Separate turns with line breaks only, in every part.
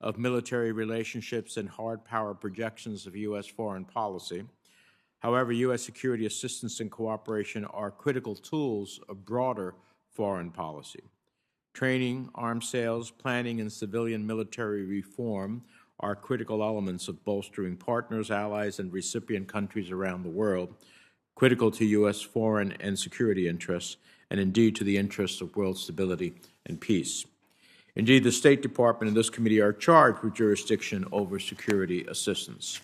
of military relationships and hard power projections of U.S. foreign policy. However, U.S. security assistance and cooperation are critical tools of broader foreign policy. Training, arms sales, planning, and civilian military reform are critical elements of bolstering partners, allies, and recipient countries around the world, critical to U.S. foreign and security interests, and indeed to the interests of world stability and peace. Indeed, the State Department and this committee are charged with jurisdiction over security assistance.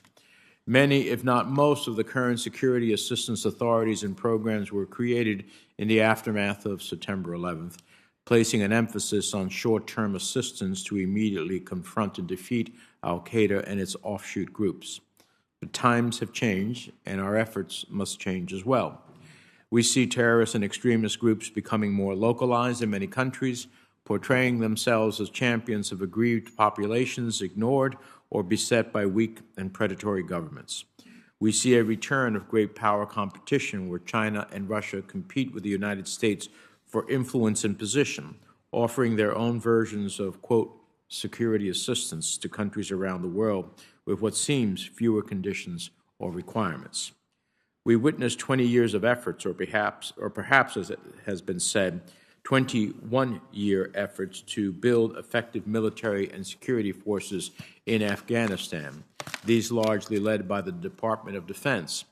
Many, if not most, of the current security assistance authorities and programs were created in the aftermath of September 11th, placing an emphasis on short-term assistance to immediately confront and defeat al-Qaeda and its offshoot groups. But times have changed, and our efforts must change as well. We see terrorist and extremist groups becoming more localized in many countries, portraying themselves as champions of aggrieved populations ignored or beset by weak and predatory governments. We see a return of great power competition where China and Russia compete with the United States for influence and position, offering their own versions of, quote, security assistance to countries around the world with what seems fewer conditions or requirements. We witnessed 20 years of efforts, or perhaps, as it has been said, 21-year efforts to build effective military and security forces in Afghanistan, these largely led by the Department of Defense,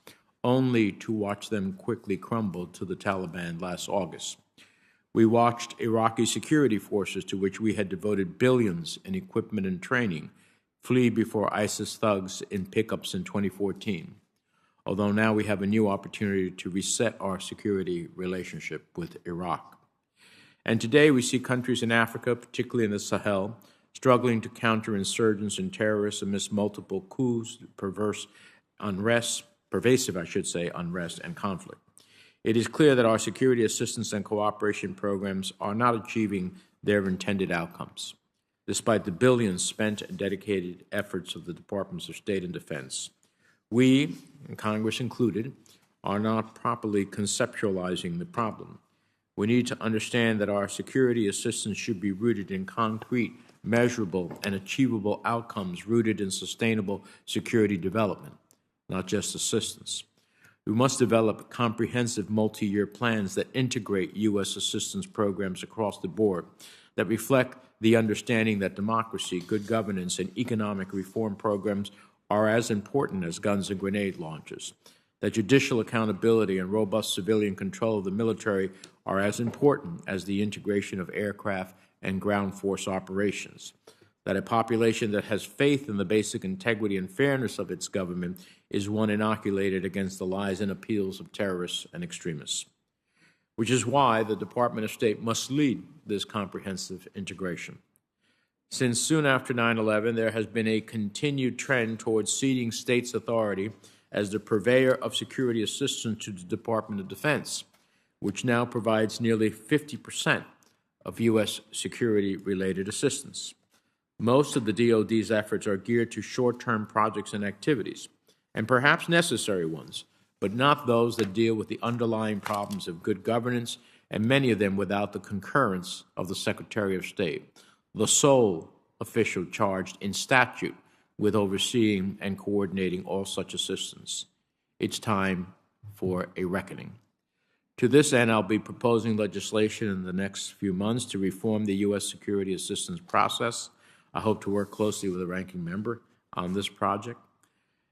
only to watch them quickly crumble to the Taliban last August. We watched Iraqi security forces, to which we had devoted billions in equipment and training, flee before ISIS thugs in pickups in 2014, although now we have a new opportunity to reset our security relationship with Iraq. And today we see countries in Africa, particularly in the Sahel, struggling to counter insurgents and terrorists amidst multiple coups, pervasive unrest and conflict. It is clear that our security assistance and cooperation programs are not achieving their intended outcomes, despite the billions spent and dedicated efforts of the Departments of State and Defense. We, and Congress included, are not properly conceptualizing the problem. We need to understand that our security assistance should be rooted in concrete, measurable, and achievable outcomes rooted in sustainable security development, not just assistance. We must develop comprehensive multi-year plans that integrate U.S. assistance programs across the board, that reflect the understanding that democracy, good governance, and economic reform programs are as important as guns and grenade launches, that judicial accountability and robust civilian control of the military are as important as the integration of aircraft and ground force operations, that a population that has faith in the basic integrity and fairness of its government is one inoculated against the lies and appeals of terrorists and extremists, which is why the Department of State must lead this comprehensive integration. Since soon after 9/11, there has been a continued trend towards ceding states' authority as the purveyor of security assistance to the Department of Defense, which now provides nearly 50% of U.S. security-related assistance. Most of the DoD's efforts are geared to short-term projects and activities, and perhaps necessary ones, but not those that deal with the underlying problems of good governance, and many of them without the concurrence of the Secretary of State, the sole official charged in statute with overseeing and coordinating all such assistance. It's time for a reckoning. To this end, I'll be proposing legislation in the next few months to reform the U.S. security assistance process. I hope to work closely with the ranking member on this project.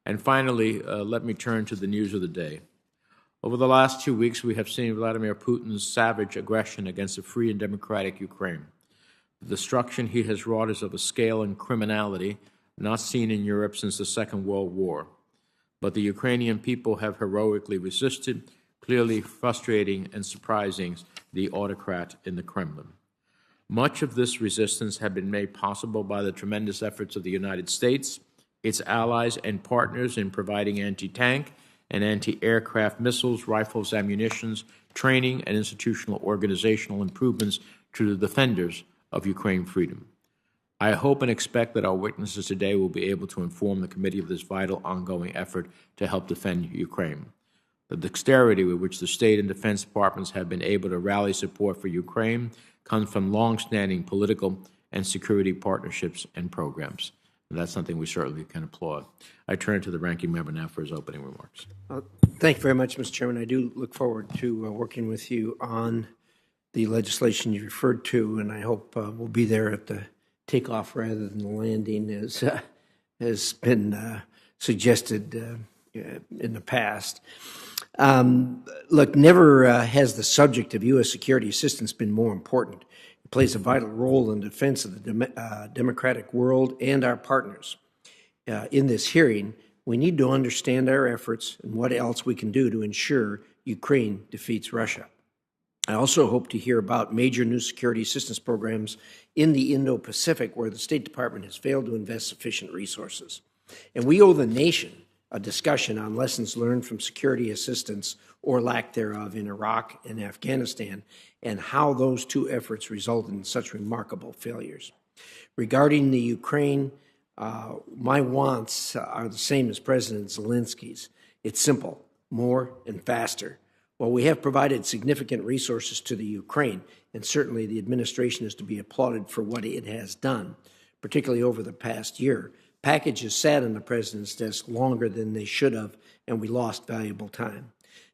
And finally, let me turn to the news of the day. Over the last 2 weeks, we have seen Vladimir Putin's savage aggression against a free and democratic Ukraine. The destruction he has wrought is of a scale and criminality not seen in Europe since the Second World War. But the Ukrainian people have heroically resisted, clearly frustrating and surprising the autocrat in the Kremlin. Much of this resistance had been made possible by the tremendous efforts of the United States, its allies and partners in providing anti-tank and anti-aircraft missiles, rifles, ammunitions, training, and institutional organizational improvements to the defenders of Ukraine freedom. I hope and expect that our witnesses today will be able to inform the committee of this vital ongoing effort to help defend Ukraine. The dexterity with which the State and Defense Departments have been able to rally support for Ukraine comes from long-standing political and security partnerships and programs. And that's something we certainly can applaud. I turn it to the ranking member now for his opening remarks.
Thank you very much, Mr. Chairman. I do look forward to working with you on the legislation you referred to, and I hope we'll be there at the takeoff rather than the landing, as has been suggested in the past. Look, never has the subject of U.S. security assistance been more important. It plays a vital role in defense of the democratic world and our partners. In this hearing, we need to understand our efforts and what else we can do to ensure Ukraine defeats Russia. I also hope to hear about major new security assistance programs in the Indo-Pacific where the State Department has failed to invest sufficient resources. And we owe the nation a discussion on lessons learned from security assistance or lack thereof in Iraq and Afghanistan, and how those two efforts resulted in such remarkable failures. Regarding the Ukraine, my wants are the same as President Zelensky's. It's simple: more and faster. While we have provided significant resources to the Ukraine, and certainly the administration is to be applauded for what it has done, particularly over the past year, packages sat on the president's desk longer than they should have, and we lost valuable time.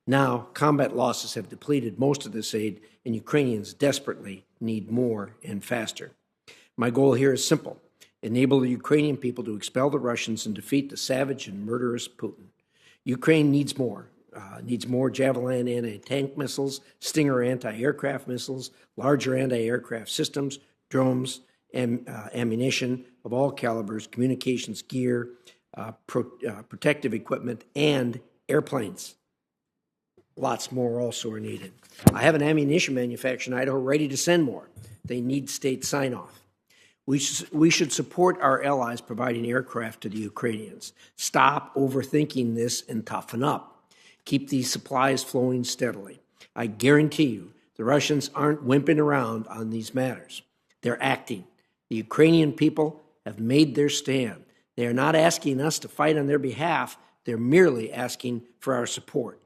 Now, combat losses have depleted most of this aid, and Ukrainians desperately need more and faster. My goal here is simple: enable the Ukrainian people to expel the Russians and defeat the savage and murderous Putin. Ukraine needs more. Needs more Javelin anti-tank missiles, Stinger anti-aircraft missiles, larger anti-aircraft systems, drones, ammunition of all calibers, communications gear, protective equipment, and airplanes. Lots more also are needed. I have an ammunition manufacturer in Idaho ready to send more. They need state sign-off. We should support our allies providing aircraft to the Ukrainians. Stop overthinking this and toughen up. Keep these supplies flowing steadily. I guarantee you the Russians aren't wimping around on these matters. They're acting. The Ukrainian people have made their stand. They are not asking us to fight on their behalf. They're merely asking for our support.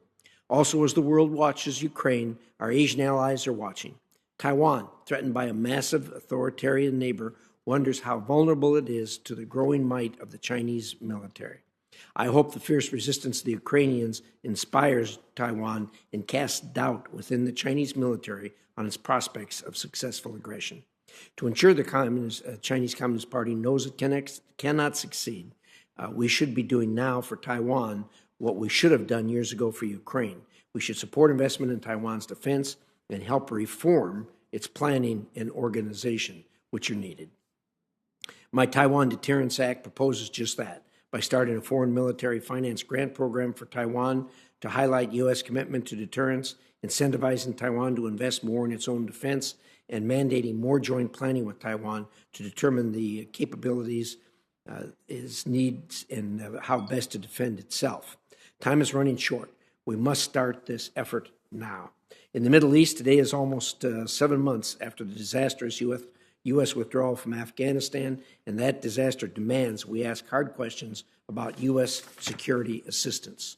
Also, as the world watches Ukraine, our Asian allies are watching. Taiwan, threatened by a massive authoritarian neighbor, wonders how vulnerable it is to the growing might of the Chinese military. I hope the fierce resistance of the Ukrainians inspires Taiwan and casts doubt within the Chinese military on its prospects of successful aggression. To ensure the Chinese Communist Party knows it cannot succeed, we should be doing now for Taiwan what we should have done years ago for Ukraine. We should support investment in Taiwan's defense and help reform its planning and organization, which are needed. My Taiwan Deterrence Act proposes just that, by starting a foreign military finance grant program for Taiwan to highlight U.S. commitment to deterrence, incentivizing Taiwan to invest more in its own defense, and mandating more joint planning with Taiwan to determine the capabilities, its needs, and how best to defend itself. Time is running short. We must start this effort now. In the Middle East, today is almost 7 months after the disastrous U.S. withdrawal from Afghanistan, and that disaster demands we ask hard questions about U.S. security assistance.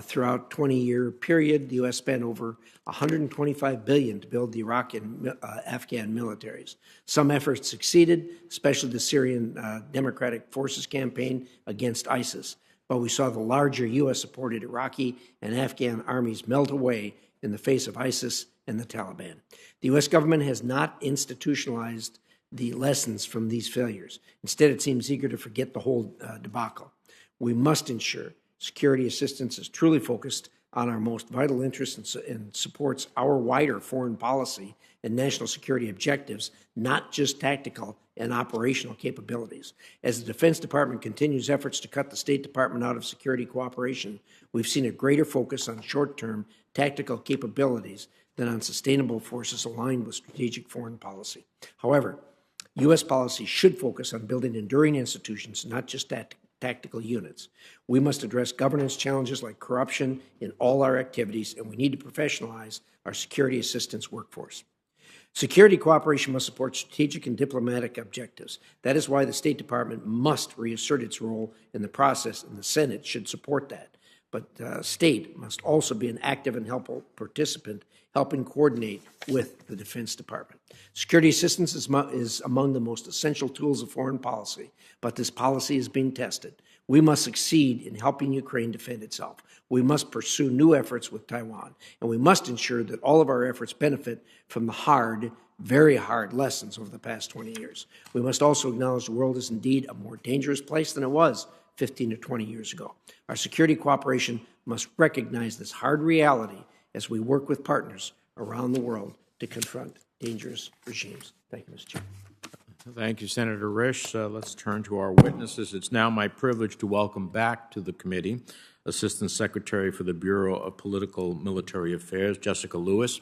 Throughout a 20-year period, the U.S. spent over $125 billion to build the Iraqi and Afghan militaries. Some efforts succeeded, especially the Syrian Democratic Forces campaign against ISIS, but we saw the larger U.S.-supported Iraqi and Afghan armies melt away in the face of ISIS and the Taliban. The U.S. government has not institutionalized the lessons from these failures. Instead, it seems eager to forget the whole debacle. We must ensure security assistance is truly focused on our most vital interests and supports our wider foreign policy and national security objectives, not just tactical and operational capabilities. As the Defense Department continues efforts to cut the State Department out of security cooperation, we've seen a greater focus on short-term tactical capabilities than on sustainable forces aligned with strategic foreign policy. However, U.S. policy should focus on building enduring institutions, not just tactical units. We must address governance challenges like corruption in all our activities, and we need to professionalize our security assistance workforce. Security cooperation must support strategic and diplomatic objectives. That is why the State Department must reassert its role in the process, and the Senate should support that. but state must also be an active and helpful participant, helping coordinate with the Defense Department. Security assistance is among the most essential tools of foreign policy, but this policy is being tested. We must succeed in helping Ukraine defend itself. We must pursue new efforts with Taiwan, and we must ensure that all of our efforts benefit from the hard, very hard lessons over the past 20 years. We must also acknowledge the world is indeed a more dangerous place than it was 15 to 20 years ago. Our security cooperation must recognize this hard reality as we work with partners around the world to confront dangerous regimes. Thank you, Mr. Chairman.
Thank you, Senator Risch. Let's turn to our witnesses. It's now my privilege to welcome back to the committee Assistant Secretary for the Bureau of Political Military Affairs, Jessica Lewis.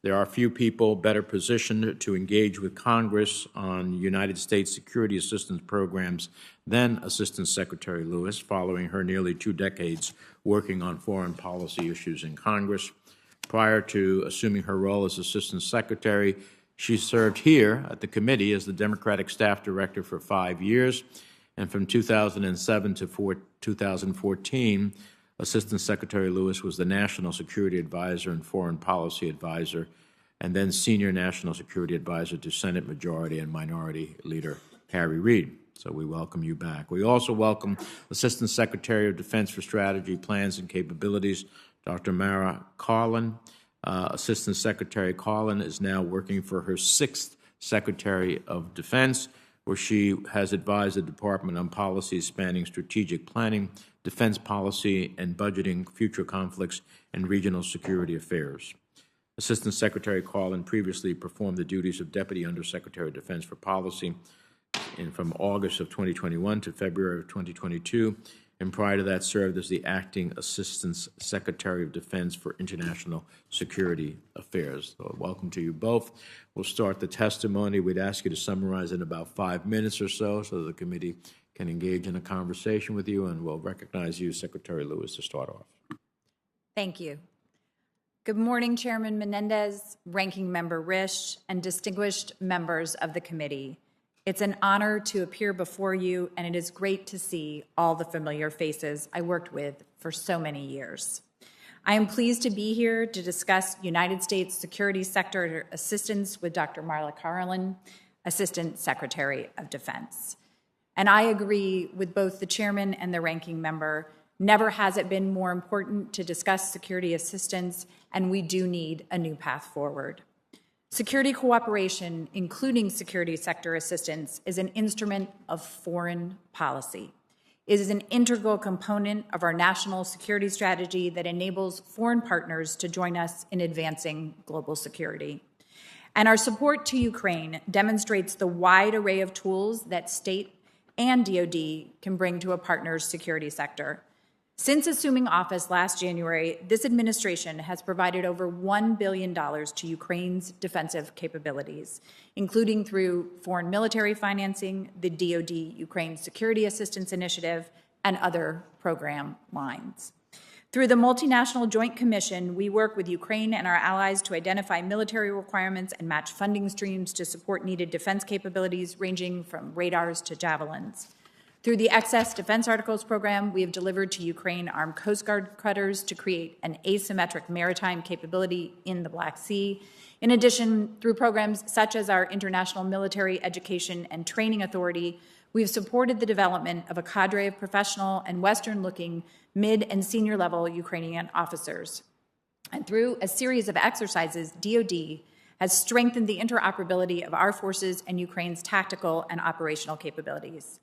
There are few people better positioned to engage with Congress on United States security assistance programs than Assistant Secretary Lewis, following her nearly 2 decades working on foreign policy issues in Congress. Prior to assuming her role as Assistant Secretary, she served here at the committee as the Democratic Staff Director for 5 years, and from 2007 to 2014, Assistant Secretary Lewis was the National Security Advisor and Foreign Policy Advisor, and then Senior National Security Advisor to Senate Majority and Minority Leader Harry Reid. So we welcome you back. We also welcome Assistant Secretary of Defense for Strategy, Plans, and Capabilities, Dr. Mara Carlin. Assistant Secretary Carlin is now working for her 6th Secretary of Defense, where she has advised the Department on policies spanning strategic planning, defense policy, and budgeting, future conflicts, and regional security affairs. Assistant Secretary Carlin previously performed the duties of Deputy Undersecretary of Defense for Policy from August of 2021 to February of 2022, and prior to that served as the Acting Assistant Secretary of Defense for International Security Affairs. So welcome to you both. We'll start the testimony. We'd ask you to summarize in about 5 minutes or so the committee can engage in a conversation with you, and we'll recognize you, Secretary Lewis, to start off.
Thank you. Good morning, Chairman Menendez, Ranking Member Risch, and distinguished members of the committee. It's an honor to appear before you, and it is great to see all the familiar faces I worked with for so many years. I am pleased to be here to discuss United States security sector assistance with Dr. Marla Carlin, Assistant Secretary of Defense. And I agree with both the chairman and the ranking member. Never has it been more important to discuss security assistance, and we do need a new path forward. Security cooperation, including security sector assistance, is an instrument of foreign policy. It is an integral component of our national security strategy that enables foreign partners to join us in advancing global security. And our support to Ukraine demonstrates the wide array of tools that state and DoD can bring to a partner's security sector. Since assuming office last January, this administration has provided over $1 billion to Ukraine's defensive capabilities, including through foreign military financing, the DoD Ukraine Security Assistance Initiative, and other program lines. Through the Multinational Joint Commission, we work with Ukraine and our allies to identify military requirements and match funding streams to support needed defense capabilities ranging from radars to javelins. Through the Excess Defense Articles program, we have delivered to Ukraine armed Coast Guard cutters to create an asymmetric maritime capability in the Black Sea. In addition, through programs such as our International Military Education and Training Authority, we've supported the development of a cadre of professional and Western-looking mid- and senior-level Ukrainian officers. And through a series of exercises, DoD has strengthened the interoperability of our forces and Ukraine's tactical and operational capabilities.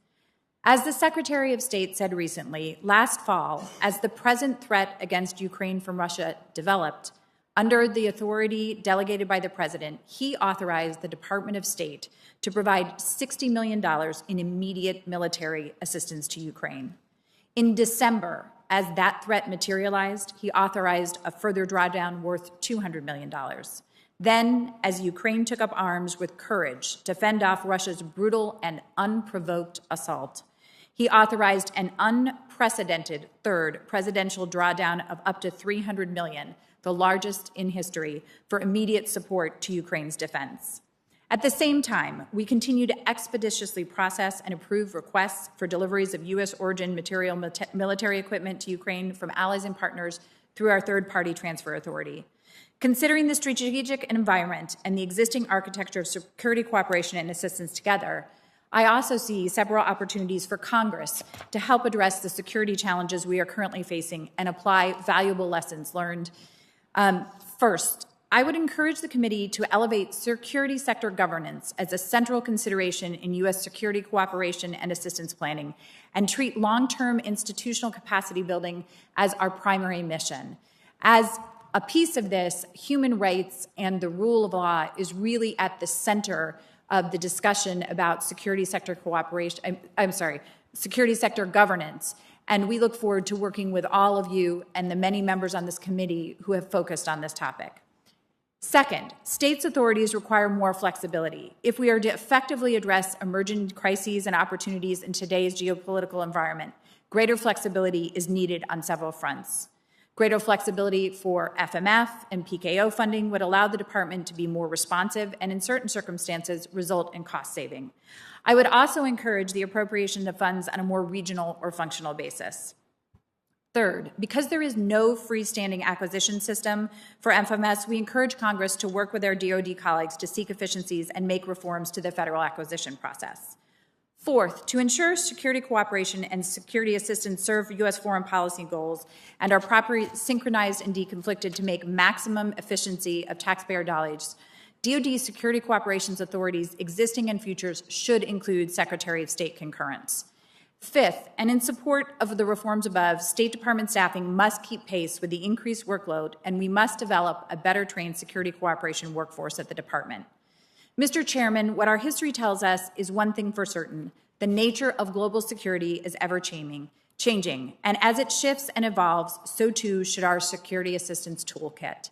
As the Secretary of State said recently, last fall, as the present threat against Ukraine from Russia developed, under the authority delegated by the President, he authorized the Department of State to provide $60 million in immediate military assistance to Ukraine. In December, as that threat materialized, he authorized a further drawdown worth $200 million. Then, as Ukraine took up arms with courage to fend off Russia's brutal and unprovoked assault, he authorized an unprecedented third presidential drawdown of up to $300 million, the largest in history, for immediate support to Ukraine's defense. At the same time, we continue to expeditiously process and approve requests for deliveries of U.S. origin military equipment to Ukraine from allies and partners through our third-party transfer authority. Considering the strategic environment and the existing architecture of security cooperation and assistance together, I also see several opportunities for Congress to help address the security challenges we are currently facing and apply valuable lessons learned. First, I would encourage the committee to elevate security sector governance as a central consideration in U.S. security cooperation and assistance planning, and treat long-term institutional capacity building as our primary mission. As a piece of this, human rights and the rule of law is really at the center of the discussion about security sector security sector governance. And we look forward to working with all of you and the many members on this committee who have focused on this topic. Second, states' authorities require more flexibility. If we are to effectively address emerging crises and opportunities in today's geopolitical environment, greater flexibility is needed on several fronts. Greater flexibility for FMF and PKO funding would allow the department to be more responsive and, in certain circumstances, result in cost saving. I would also encourage the appropriation of funds on a more regional or functional basis. Third, because there is no freestanding acquisition system for FMS, we encourage Congress to work with our DoD colleagues to seek efficiencies and make reforms to the federal acquisition process. Fourth, to ensure security cooperation and security assistance serve U.S. foreign policy goals and are properly synchronized and deconflicted to make maximum efficiency of taxpayer dollars, DoD security cooperations authorities, existing and futures, should include Secretary of State concurrence. Fifth, and in support of the reforms above, State Department staffing must keep pace with the increased workload, and we must develop a better trained security cooperation workforce at the department. Mr. Chairman, what our history tells us is one thing for certain: the nature of global security is ever changing, and as it shifts and evolves, so too should our security assistance toolkit.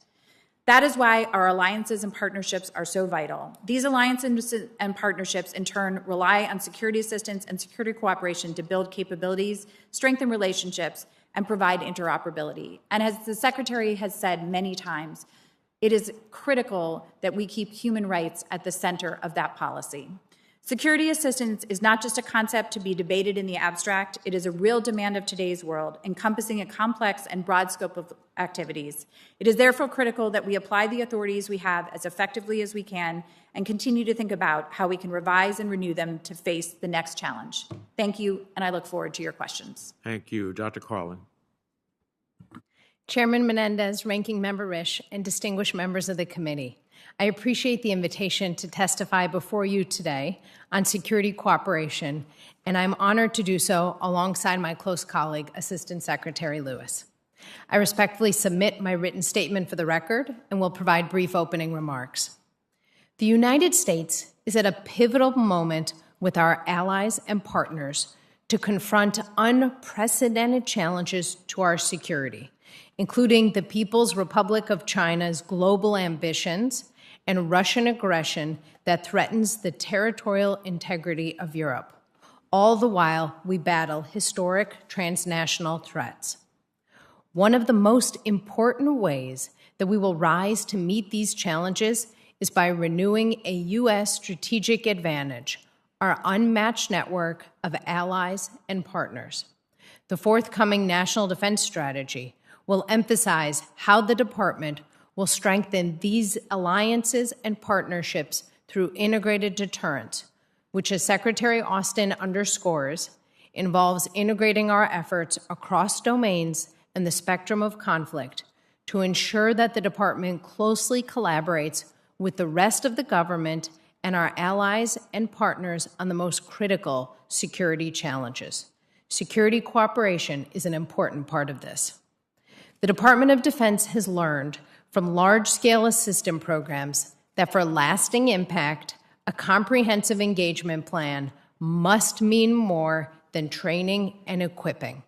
That is why our alliances and partnerships are so vital. These alliances and partnerships, in turn, rely on security assistance and security cooperation to build capabilities, strengthen relationships, and provide interoperability. And as the Secretary has said many times, it is critical that we keep human rights at the center of that policy. Security assistance is not just a concept to be debated in the abstract. It is a real demand of today's world, encompassing a complex and broad scope of activities. It is therefore critical that we apply the authorities we have as effectively as we can and continue to think about how we can revise and renew them to face the next challenge. Thank you, and I look forward to your questions.
Thank you. Dr. Carlin.
Chairman Menendez, Ranking Member Risch, and distinguished members of the committee, I appreciate the invitation to testify before you today on security cooperation, and I'm honored to do so alongside my close colleague, Assistant Secretary Lewis. I respectfully submit my written statement for the record and will provide brief opening remarks. The United States is at a pivotal moment with our allies and partners to confront unprecedented challenges to our security, including the People's Republic of China's global ambitions and Russian aggression that threatens the territorial integrity of Europe. All the while, we battle historic transnational threats. One of the most important ways that we will rise to meet these challenges is by renewing a U.S. strategic advantage, our unmatched network of allies and partners. The forthcoming National Defense Strategy will emphasize how the department will strengthen these alliances and partnerships through integrated deterrence, which, as Secretary Austin underscores, involves integrating our efforts across domains and the spectrum of conflict to ensure that the department closely collaborates with the rest of the government and our allies and partners on the most critical security challenges. Security cooperation is an important part of this. The Department of Defense has learned from large-scale assistance programs that for lasting impact, a comprehensive engagement plan must mean more than training and equipping.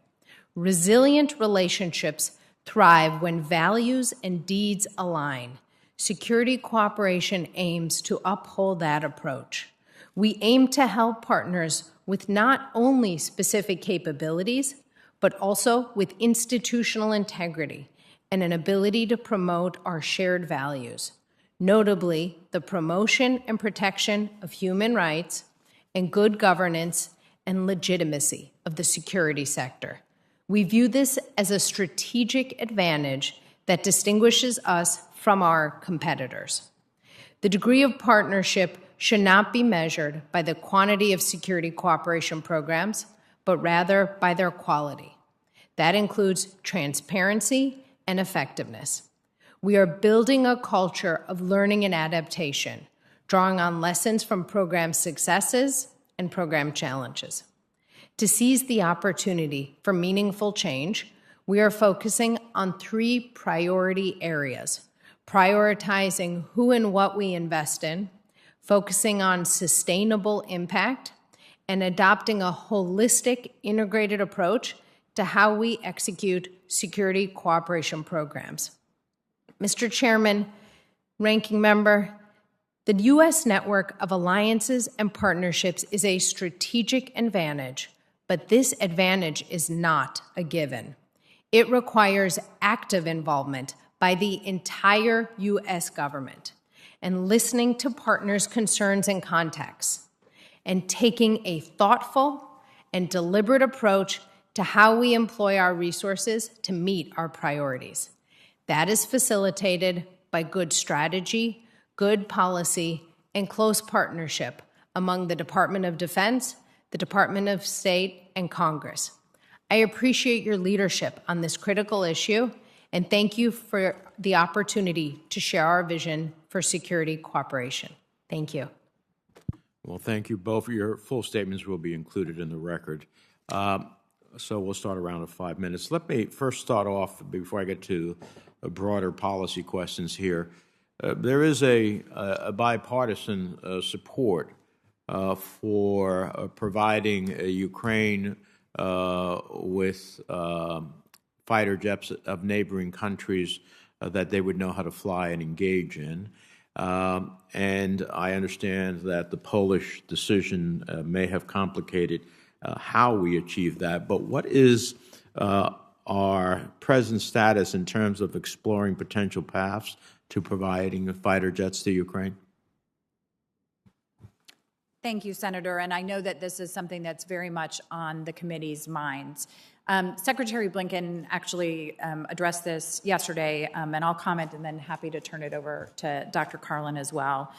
Resilient relationships thrive when values and deeds align. Security cooperation aims to uphold that approach. We aim to help partners with not only specific capabilities, but also with institutional integrity and an ability to promote our shared values. notably the promotion and protection of human rights and good governance and legitimacy of the security sector. We view this as a strategic advantage that distinguishes us from our competitors. The degree of partnership should not be measured by the quantity of security cooperation programs, but rather by their quality. That includes transparency and effectiveness. We are building a culture of learning and adaptation, drawing on lessons from program successes and program challenges. To seize the opportunity for meaningful change, we are focusing on 3 priority areas: prioritizing who and what we invest in, focusing on sustainable impact, and adopting a holistic, integrated approach to how we execute security cooperation programs. Mr. Chairman, Ranking Member, the U.S. network of alliances and partnerships is a strategic advantage, but this advantage is not a given. It requires active involvement by the entire U.S. government and listening to partners' concerns and contexts, and taking a thoughtful and deliberate approach to how we employ our resources to meet our priorities. That is facilitated by good strategy, good policy, and close partnership among the Department of Defense, the Department of State, and Congress. I appreciate your leadership on this critical issue, and thank you for the opportunity to share our vision for security cooperation. Thank you.
Well, thank you both. Your full statements will be included in the record. So we'll start around at 5 minutes. Let me first start off, before I get to broader policy questions here. There is a bipartisan support for providing Ukraine with fighter jets of neighboring countries that they would know how to fly and engage in. And I understand that the Polish decision may have complicated how we achieve that. But what is our present status in terms of exploring potential paths to providing fighter jets to Ukraine?
Thank you, Senator. And I know that this is something that's very much on the committee's minds. Secretary Blinken actually addressed this yesterday, and I'll comment and then happy to turn it over to Dr. Carlin as well.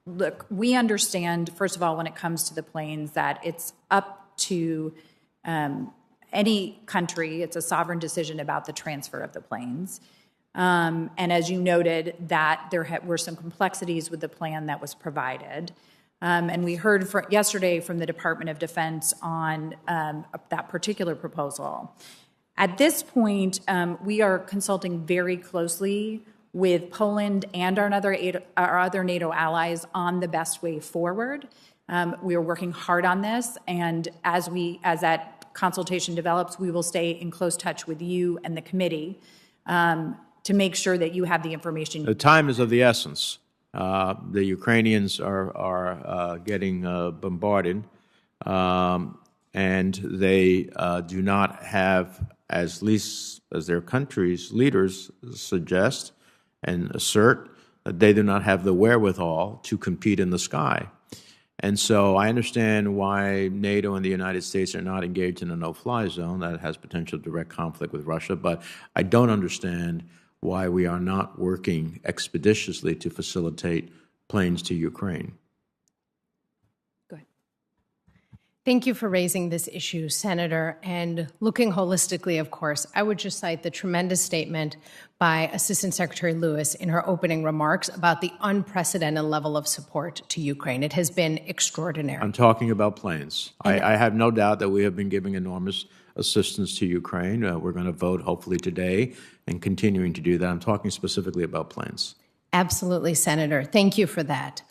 Look, we understand, first of all, when it comes to the planes, that it's up to any country. It's a sovereign decision about the transfer of the planes. And as you noted, that there were some complexities with the plan that was provided. And we heard yesterday from the Department of Defense on that particular proposal. At this point, we are consulting very closely with Poland and our other NATO allies on the best way forward. We are working hard on this, and as that consultation develops, we will stay in close touch with you and the committee to make sure that you have the information.
The time is of the essence. The Ukrainians are getting bombarded, and they do not have, as least as their country's leaders suggest and assert, that they do not have the wherewithal to compete in the sky. And so I understand why NATO and the United States are not engaged in a no-fly zone that has potential direct conflict with Russia, but I don't understand why we are not working expeditiously to facilitate planes to Ukraine.
Go ahead. Thank you for raising this issue, Senator. And looking holistically, of course, I would just cite the tremendous statement by Assistant Secretary Lewis in her opening remarks about the unprecedented level of support to Ukraine. It has been extraordinary.
I'm talking about planes. I have no doubt that we have been giving enormous assistance to Ukraine. We're going to vote hopefully today and continuing to do that. I'm talking specifically about planes.
Absolutely, Senator. Thank you for that.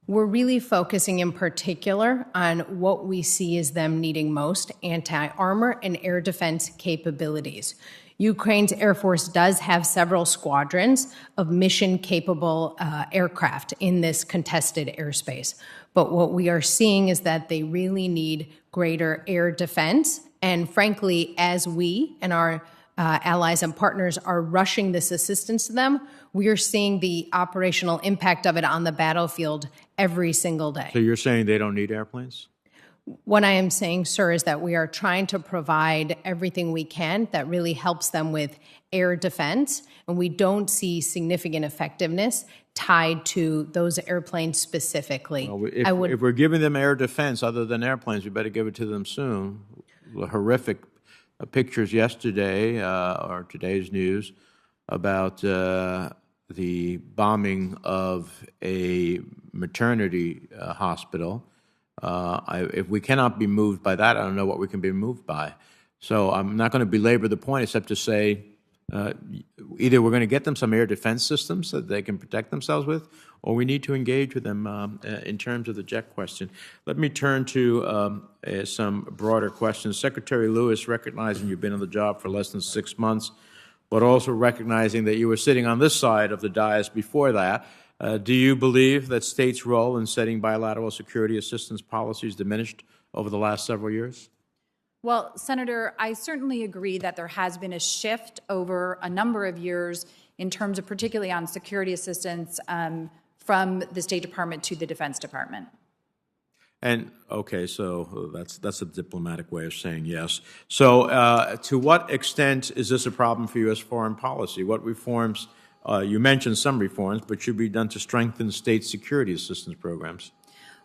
We're really focusing in particular on what we see as them needing most: anti-armor and air defense capabilities. Ukraine's Air Force does have several squadrons of mission-capable aircraft in this contested airspace. But what we are seeing is that they really need greater air defense. And frankly, as we and our allies and partners are rushing this assistance to them, we are seeing the operational impact of it on the battlefield every single day.
So you're saying they don't need airplanes?
What I am saying, sir, is that we are trying to provide everything we can that really helps them with air defense, and we don't see significant effectiveness tied to those airplanes specifically.
Well, if we're giving them air defense other than airplanes, we better give it to them soon. The horrific pictures yesterday, or today's news, about the bombing of a maternity hospital. If we cannot be moved by that, I don't know what we can be moved by. So I'm not going to belabor the point except to say either we're going to get them some air defense systems that they can protect themselves with, or we need to engage with them in terms of the jet question. Let me turn to some broader questions. Secretary Lewis, recognizing you've been on the job for less than 6 months, but also recognizing that you were sitting on this side of the dais before that, do you believe that states' role in setting bilateral security assistance policies diminished over the last several years?
Well, Senator, I certainly agree that there has been a shift over a number of years in terms of particularly on security assistance from the State Department to the Defense Department.
And, okay, so that's a diplomatic way of saying yes. So to what extent is this a problem for U.S. foreign policy? What reforms, you mentioned some reforms, but should be done to strengthen state security assistance programs?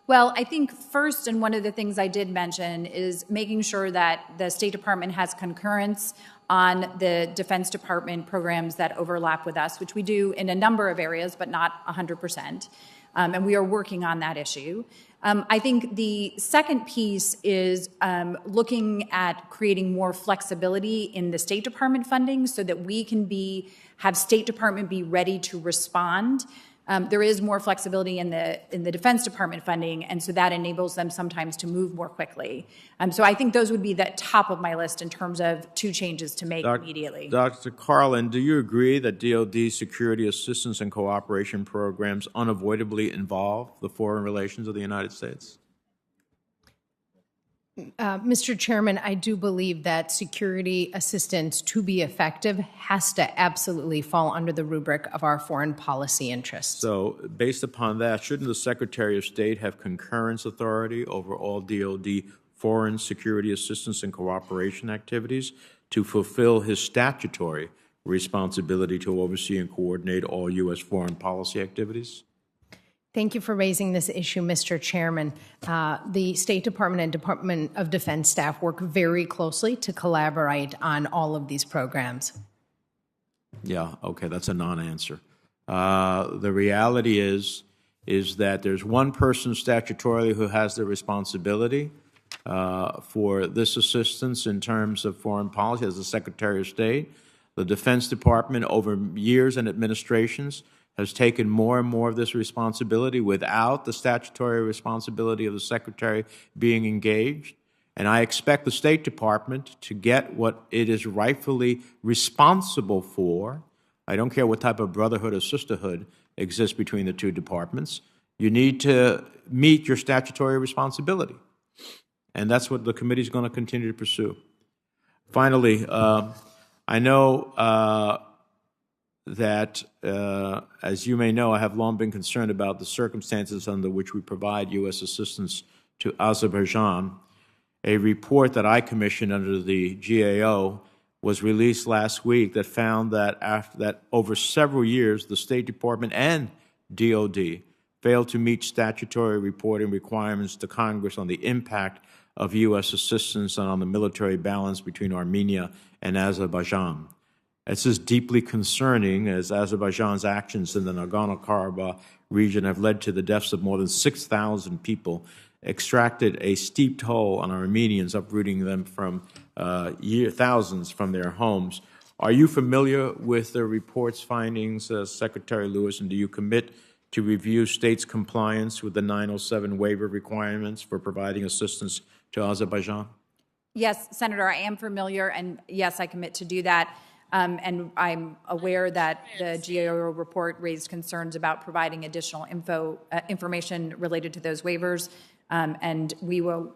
Well, I think first, and one of the things I did mention, is making sure that the State Department has concurrence on the Defense Department programs that overlap with us, which we do in a number of areas, but not 100%. And we are working on that issue. I think the second piece is looking at creating more flexibility in the State Department funding so that we can have State Department be ready to respond. There is more flexibility in the Defense Department funding, and so that enables them sometimes to move more quickly. So I think those would be the top of my list in terms of two changes to make immediately.
Dr. Carlin, do you agree that DoD security assistance and cooperation programs unavoidably involve the foreign relations of the United States?
Mr. Chairman, I do believe that security assistance, to be effective, has to absolutely fall under the rubric of our foreign policy interests.
So, based upon that, shouldn't the Secretary of State have concurrence authority over all DoD foreign security assistance and cooperation activities to fulfill his statutory responsibility to oversee and coordinate all U.S. foreign policy activities?
Thank you for raising this issue, Mr. Chairman. The State Department and Department of Defense staff work very closely to collaborate on all of these programs.
Yeah, okay, that's a non-answer. The reality is that there's one person statutorily who has the responsibility for this assistance in terms of foreign policy as the Secretary of State. The Defense Department, over years and administrations, has taken more and more of this responsibility without the statutory responsibility of the Secretary being engaged. And I expect the State Department to get what it is rightfully responsible for. I don't care what type of brotherhood or sisterhood exists between the two departments. You need to meet your statutory responsibility. And that's what the committee is going to continue to pursue. Finally, I know that, as you may know, I have long been concerned about the circumstances under which we provide U.S. assistance to Azerbaijan. A report that I commissioned under the GAO was released last week that found that over several years, the State Department and DoD failed to meet statutory reporting requirements to Congress on the impact of U.S. assistance and on the military balance between Armenia and Azerbaijan. This is deeply concerning, as Azerbaijan's actions in the Nagorno-Karabakh region have led to the deaths of more than 6,000 people, extracted a steep toll on Armenians, uprooting them from thousands from their homes. Are you familiar with the report's findings, Secretary Lewis, and do you commit to review states' compliance with the 907 waiver requirements for providing assistance to Azerbaijan?
Yes, Senator, I am familiar, and yes, I commit to do that. And I'm aware that the GAO report raised concerns about providing additional information related to those waivers, and we will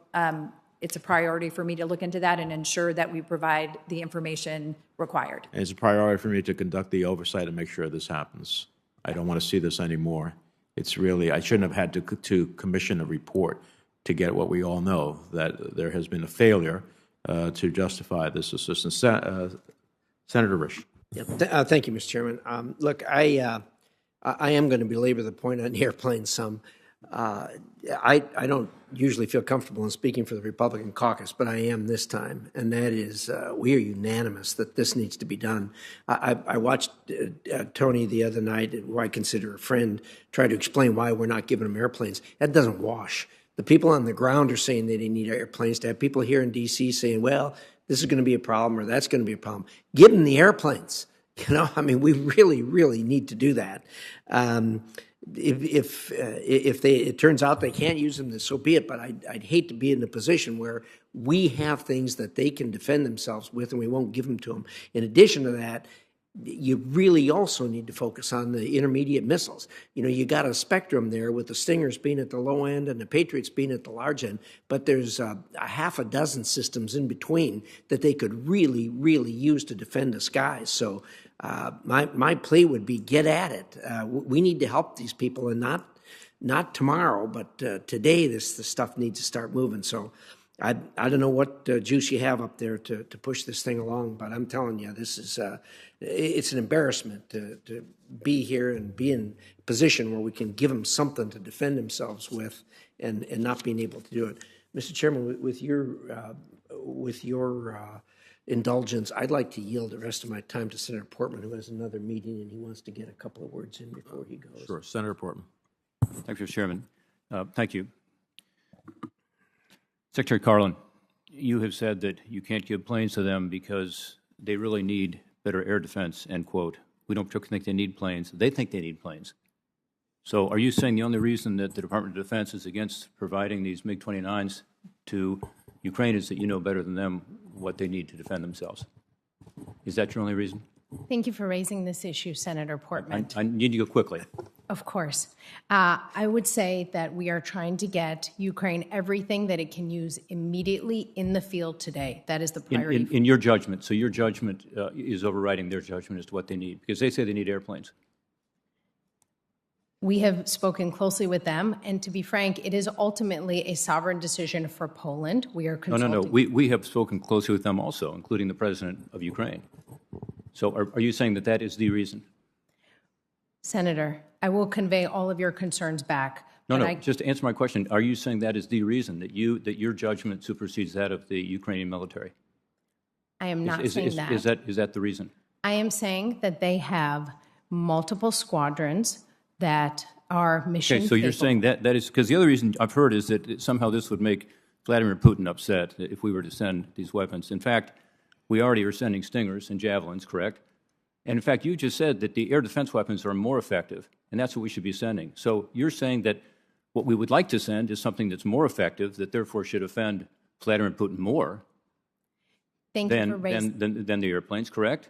it's a priority for me to look into that and ensure that we provide the information required.
And it's a priority for me to conduct the oversight and make sure this happens. I don't want to see this anymore. It's really, I shouldn't have had to commission a report to get what we all know, that there has been a failure to justify this assistance. Senator Risch.
Yeah, thank you, Mr. Chairman. Look, I am going to belabor the point on airplanes some. I don't usually feel comfortable in speaking for the Republican caucus, but I am this time, and that is we are unanimous that this needs to be done. I watched Tony the other night, who I consider a friend, try to explain why we're not giving them airplanes. That doesn't wash. The people on the ground are saying they need airplanes. To have people here in D.C. saying, well, this is going to be a problem or that's going to be a problem. Give them the airplanes. You know, I mean, we really, really need to do that. If it turns out they can't use them, then so be it. But I'd hate to be in a position where we have things that they can defend themselves with and we won't give them to them. In addition to that, you really also need to focus on the intermediate missiles. You know, you got a spectrum there with the Stingers being at the low end and the Patriots being at the large end, but there's a half a dozen systems in between that they could really, really use to defend the skies. So my plea would be get at it. We need to help these people, and not tomorrow, but today this stuff needs to start moving. So I don't know what juice you have up there to push this thing along, but I'm telling you, this is it's an embarrassment to be here and be in a position where we can give them something to defend themselves with, and not being able to do it. Mr. Chairman, with your indulgence, I'd like to yield the rest of my time to Senator Portman, who has another meeting and he wants to get a couple of words in before he goes.
Sure, Senator Portman.
Thank you, Mr. Chairman. Thank you. Secretary Carlin, you have said that you can't give planes to them because they really need better air defense, end quote. We don't particularly think they need planes. They think they need planes. So are you saying the only reason that the Department of Defense is against providing these MiG-29s to Ukraine is that you know better than them what they need to defend themselves? Is that your only reason?
Thank you for raising this issue, Senator Portman.
I need to go quickly.
Of course. I would say that we are trying to get Ukraine everything that it can use immediately in the field today. That is the priority.
In your judgment, so your judgment is overriding their judgment as to what they need, because they say they need airplanes.
We have spoken closely with them, and to be frank, it is ultimately a sovereign decision for Poland. We are consulting.
No. We have spoken closely with them also, including the president of Ukraine. So are you saying that that is the reason?
Senator, I will convey all of your concerns back.
No, just answer my question. Are you saying that is the reason that your judgment supersedes that of the Ukrainian military?
I am not saying that.
Is that the reason?
I am saying that they have multiple squadrons that are mission
Okay, so you're saying that is, because the other reason I've heard is that somehow this would make Vladimir Putin upset if we were to send these weapons. In fact, we already are sending Stingers and Javelins, correct? And in fact, you just said that the air defense weapons are more effective, and that's what we should be sending. So you're saying that what we would like to send is something that's more effective, that therefore should offend Vladimir Putin more than the airplanes, correct?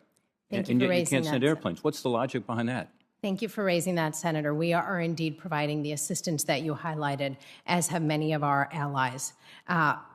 Thank
and
you for
yet
raising
you can't send airplanes. What's the logic behind that?
Thank you for raising that, Senator. We are indeed providing the assistance that you highlighted, as have many of our allies.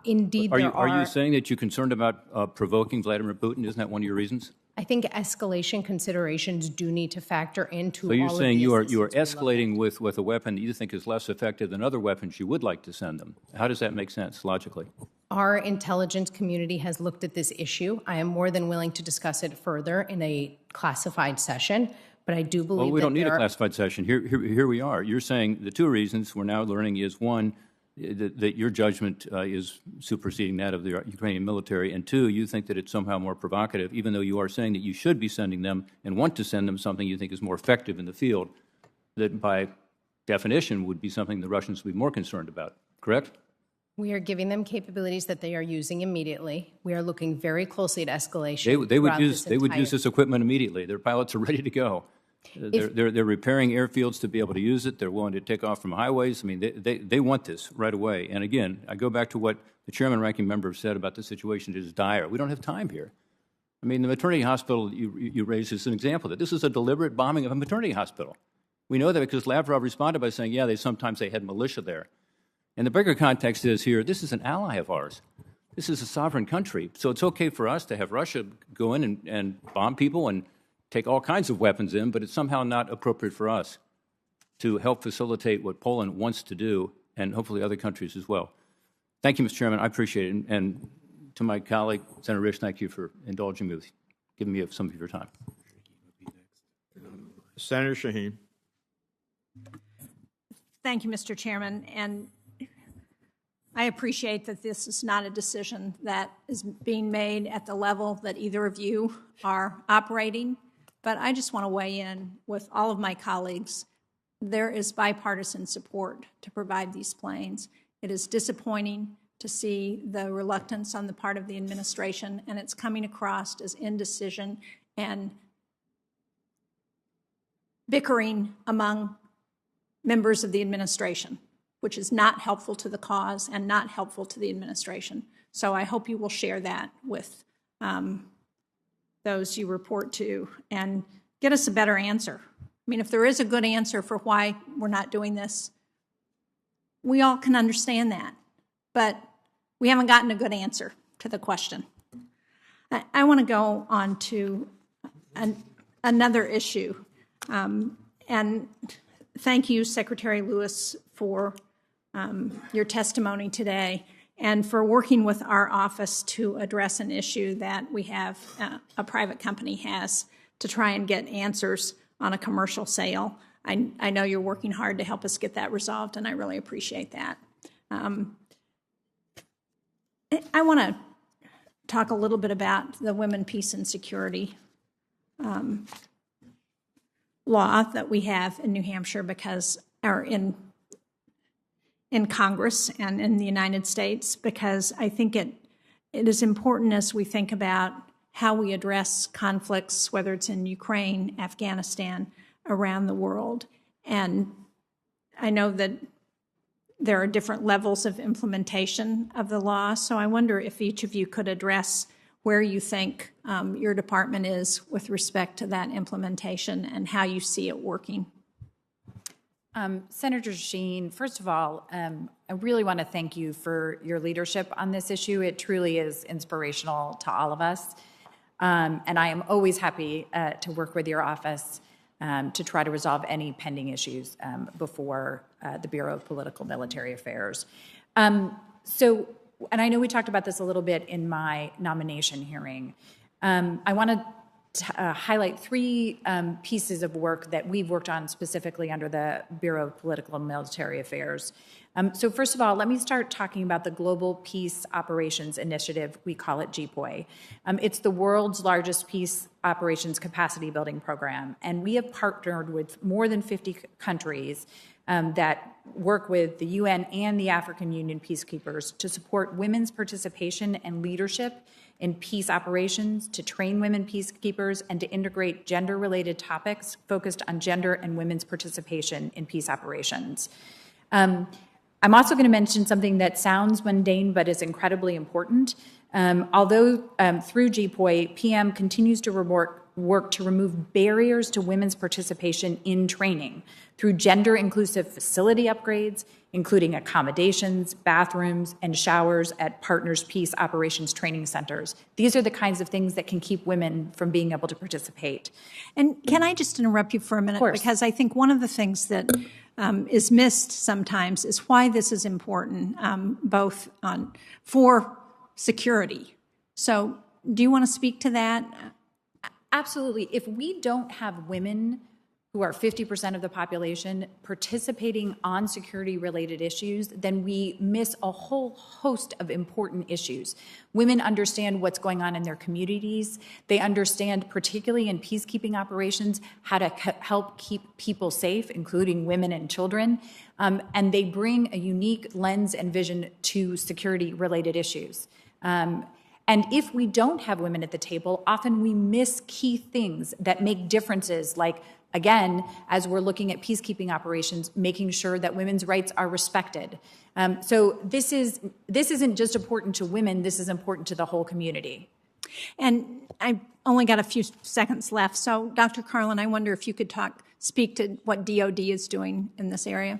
Indeed,
are you saying that you're concerned about provoking Vladimir Putin? Isn't that one of your reasons?
I think escalation considerations do need to factor into all
So
of
you're
the
saying you are
assistance we look at.
escalating with a weapon that you think is less effective than other weapons you would like to send them. How does that make sense logically?
Our intelligence community has looked at this issue. I am more than willing to discuss it further in a classified session, but I do believe
Well, we
that
don't need a classified session. Here we are. You're saying the two reasons we're now learning is, one, that your judgment is superseding that of the Ukrainian military, and two, you think that it's somehow more provocative, even though you are saying that you should be sending them and want to send them something you think is more effective in the field, that by definition would be something the Russians would be more concerned about, correct?
We are giving them capabilities that they are using immediately. We are looking very closely at escalation.
They would use this equipment immediately. Their pilots are ready to go. They're repairing airfields to be able to use it. They're willing to take off from highways. I mean, they want this right away. And again, I go back to what the chairman and ranking member said about the situation. It is dire. We don't have time here. I mean, the maternity hospital you raised is an example that this is a deliberate bombing of a maternity hospital. We know that because Lavrov responded by saying, yeah, sometimes they had militia there. And the bigger context is here, this is an ally of ours. This is a sovereign country. So it's okay for us to have Russia go in and bomb people and take all kinds of weapons in, but it's somehow not appropriate for us to help facilitate what Poland wants to do, and hopefully other countries as well. Thank you, Mr. Chairman. I appreciate it. And to my colleague, Senator Risch, thank you for indulging me with giving me some of your time.
Senator Shaheen.
Thank you, Mr. Chairman. And I appreciate that this is not a decision that is being made at the level that either of you are operating. But I just want to weigh in with all of my colleagues. There is bipartisan support to provide these planes. It is disappointing to see the reluctance on the part of the administration, and it's coming across as indecision and bickering among members of the administration, which is not helpful to the cause and not helpful to the administration. So I hope you will share that with those you report to and get us a better answer. I mean, if there is a good answer for why we're not doing this, we all can understand that. But we haven't gotten a good answer to the question. I want to go on to another issue. And thank you, Secretary Lewis, for your testimony today and for working with our office to address an issue that we have, a private company has, to try and get answers on a commercial sale. I know you're working hard to help us get that resolved, and I really appreciate that. I want to talk a little bit about the Women, Peace, and Security law that we have in New Hampshire or in Congress and in the United States, because I think it is important as we think about how we address conflicts, whether it's in Ukraine, Afghanistan, around the world. And I know that there are different levels of implementation of the law, so I wonder if each of you could address where you think your department is with respect to that implementation and how you see it working.
Senator Sheen, first of all, I really want to thank you for your leadership on this issue. It truly is inspirational to all of us. And I am always happy to work with your office to try to resolve any pending issues before the Bureau of Political Military Affairs. And I know we talked about this a little bit in my nomination hearing. I want to highlight three pieces of work that we've worked on specifically under the Bureau of Political and Military Affairs. So first of all, let me start talking about the Global Peace Operations Initiative. We call it GPOI. It's the world's largest peace operations capacity building program, and we have partnered with more than 50 countries that work with the UN and the African Union peacekeepers to support women's participation and leadership in peace operations, to train women peacekeepers, and to integrate gender-related topics focused on gender and women's participation in peace operations. I'm also going to mention something that sounds mundane but is incredibly important. Although through GPOI, PM continues to work to remove barriers to women's participation in training through gender-inclusive facility upgrades, including accommodations, bathrooms, and showers at partners' peace operations training centers. These are the kinds of things that can keep women from being able to participate.
And can I just interrupt you for a minute?
Of course.
Because I think one of the things that is missed sometimes is why this is important, both for security. So do you want to speak to that?
Absolutely. If we don't have women who are 50% of the population participating on security-related issues, then we miss a whole host of important issues. Women understand what's going on in their communities. They understand, particularly in peacekeeping operations, how to help keep people safe, including women and children. And they bring a unique lens and vision to security-related issues. And if we don't have women at the table, often we miss key things that make differences, like, again, as we're looking at peacekeeping operations, making sure that women's rights are respected. So this isn't just important to women, this is important to the whole community.
And I only got a few seconds left. So, Dr. Carlin, I wonder if you could speak to what DOD is doing in this area.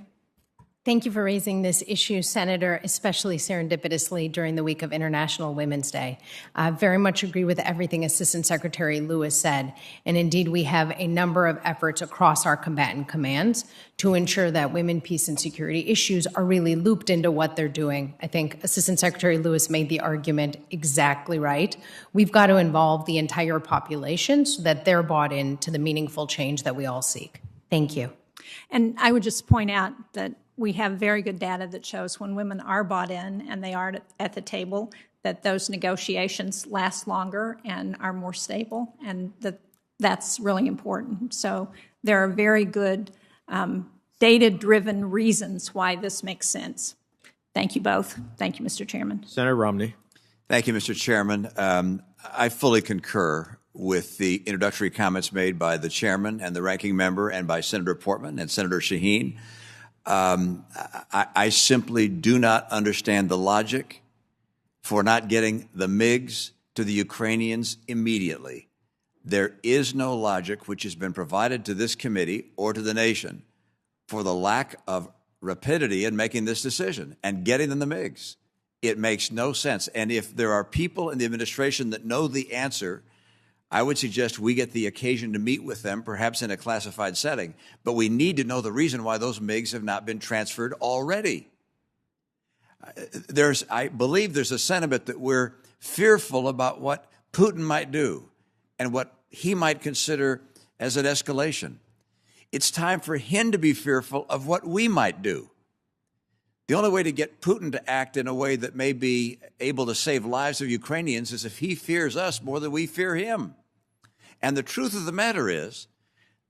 Thank you for raising this issue, Senator, especially serendipitously during the week of International Women's Day. I very much agree with everything Assistant Secretary Lewis said. And indeed, we have a number of efforts across our combatant commands to ensure that women, peace, and security issues are really looped into what they're doing. I think Assistant Secretary Lewis made the argument exactly right. We've got to involve the entire population so that they're bought into the meaningful change that we all seek. Thank you.
And I would just point out that we have very good data that shows when women are bought in and they are at the table, that those negotiations last longer and are more stable, and that's really important. So there are very good data-driven reasons why this makes sense. Thank you both. Thank you, Mr. Chairman.
Senator Romney.
Thank you, Mr. Chairman. I fully concur with the introductory comments made by the chairman and the ranking member and by Senator Portman and Senator Shaheen. I simply do not understand the logic for not getting the MiGs to the Ukrainians immediately. There is no logic which has been provided to this committee or to the nation for the lack of rapidity in making this decision and getting them the MiGs. It makes no sense. And if there are people in the administration that know the answer, I would suggest we get the occasion to meet with them, perhaps in a classified setting. But we need to know the reason why those MiGs have not been transferred already. I believe there's a sentiment that we're fearful about what Putin might do and what he might consider as an escalation. It's time for him to be fearful of what we might do. The only way to get Putin to act in a way that may be able to save lives of Ukrainians is if he fears us more than we fear him. And the truth of the matter is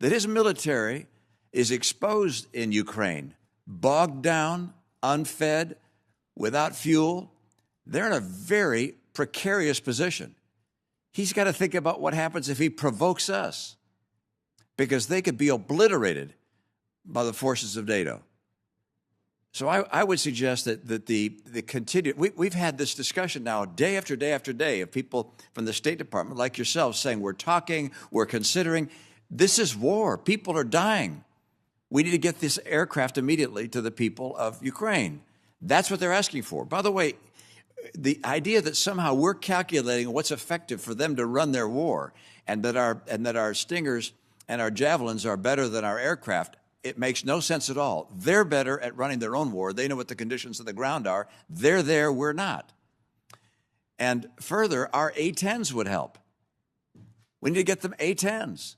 that his military is exposed in Ukraine, bogged down, unfed, without fuel. They're in a very precarious position. He's got to think about what happens if he provokes us, because they could be obliterated by the forces of NATO. So I would suggest that the continued, we've had this discussion now day after day after day of people from the State Department like yourselves saying, we're talking, we're considering. This is war. People are dying. We need to get this aircraft immediately to the people of Ukraine. That's what they're asking for. By the way, the idea that somehow we're calculating what's effective for them to run their war and that our Stingers and our Javelins are better than our aircraft, it makes no sense at all. They're better at running their own war. They know what the conditions of the ground are. They're there, we're not. And further, our A-10s would help. We need to get them A-10s.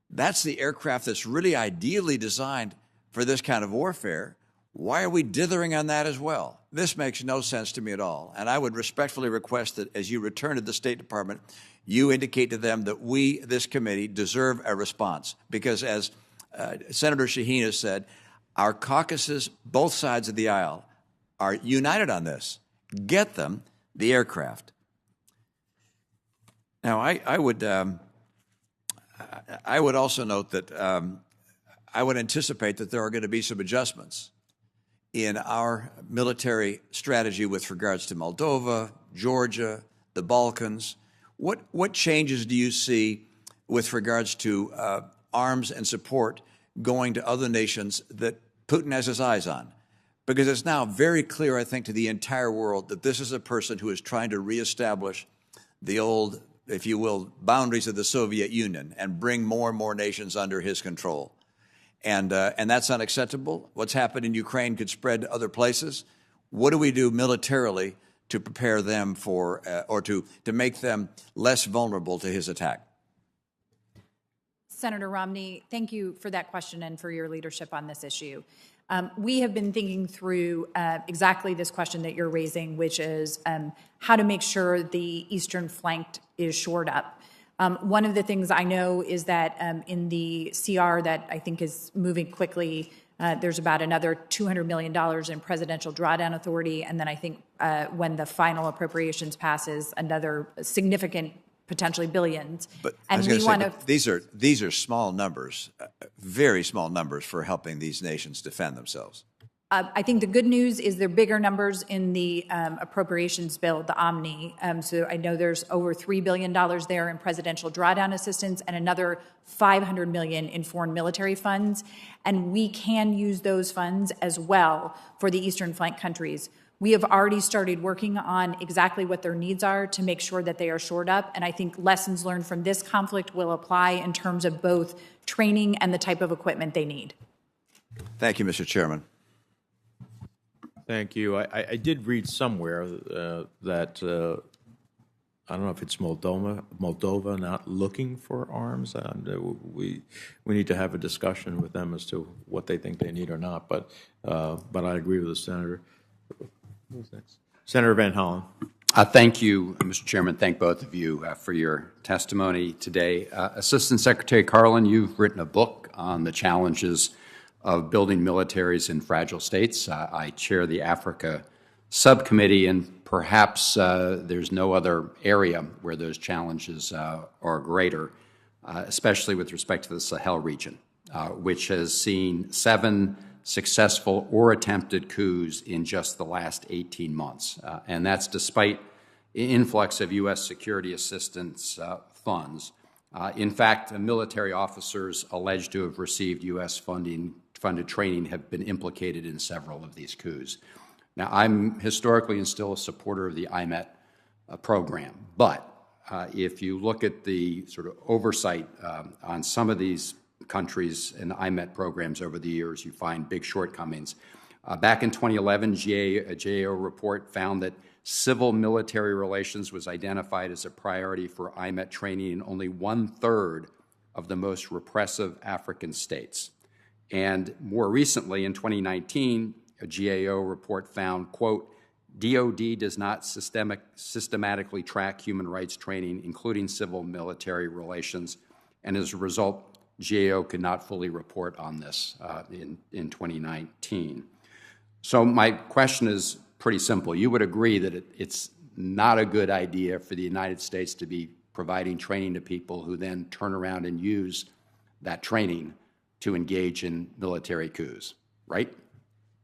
That's the aircraft that's really ideally designed for this kind of warfare. Why are we dithering on that as well? This makes no sense to me at all. And I would respectfully request that as you return to the State Department, you indicate to them that we, this committee, deserve a response. Because as Senator Shaheen has said, our caucuses, both sides of the aisle, are united on this. Get them the aircraft. Now, I would also note that I would anticipate that there are going to be some adjustments in our military strategy with regards to Moldova, Georgia, the Balkans. What changes do you see with regards to arms and support going to other nations that Putin has his eyes on? Because it's now very clear, I think, to the entire world that this is a person who is trying to reestablish the old, if you will, boundaries of the Soviet Union and bring more and more nations under his control. And that's unacceptable. What's happened in Ukraine could spread to other places. What do we do militarily to prepare them for, or to make them less vulnerable to his attack?
Senator Romney, thank you for that question and for your leadership on this issue. We have been thinking through exactly this question that you're raising, which is how to make sure the eastern flank is shored up. One of the things I know is that in the CR that I think is moving quickly, there's about another $200 million in presidential drawdown authority. And then I think when the final appropriations passes, another significant, potentially billions.
But
and we want to.
These are small numbers, very small numbers for helping these nations defend themselves.
I think the good news is there are bigger numbers in the appropriations bill, the Omni. So I know there's over $3 billion there in presidential drawdown assistance and another $500 million in foreign military funds. And we can use those funds as well for the Eastern Flank countries. We have already started working on exactly what their needs are to make sure that they are shored up. And I think lessons learned from this conflict will apply in terms of both training and the type of equipment they need.
Thank you, Mr. Chairman.
Thank you. I did read somewhere that I don't know if it's Moldova not looking for arms, and we need to have a discussion with them as to what they think they need or not. But I agree with the senator. Who's next? Senator Van Hollen.
Thank you, Mr. Chairman. Thank both of you for your testimony today. Assistant Secretary Carlin, you've written a book on the challenges of building militaries in fragile states. I chair the Africa subcommittee, and perhaps there's no other area where those challenges are greater, especially with respect to the Sahel region, which has seen 7 successful or attempted coups in just the last 18 months. And that's despite influx of U.S. security assistance funds. In fact, military officers alleged to have received U.S. funded training have been implicated in several of these coups. Now, I'm historically and still a supporter of the IMET program, but if you look at the sort of oversight on some of these countries and IMET programs over the years, you find big shortcomings. Back in 2011, a GAO report found that civil-military relations was identified as a priority for IMET training in only 1/3 of the most repressive African states. And more recently, in 2019, a GAO report found, quote, DOD does not systematically track human rights training, including civil-military relations, and as a result, GAO could not fully report on this in 2019. So my question is pretty simple. You would agree that it's not a good idea for the United States to be providing training to people who then turn around and use that training to engage in military coups, right?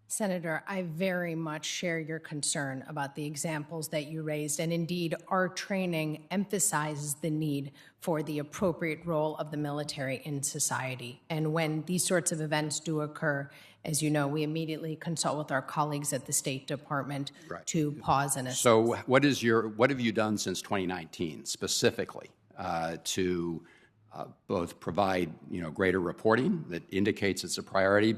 Senator, I very much share your concern about the examples that you raised, and indeed, our training emphasizes the need for the appropriate role of the military in society. And when these sorts of events do occur, as you know, we immediately consult with our colleagues at the State Department to pause and assess.
So what have you done since 2019 specifically to both provide greater reporting that indicates it's a priority,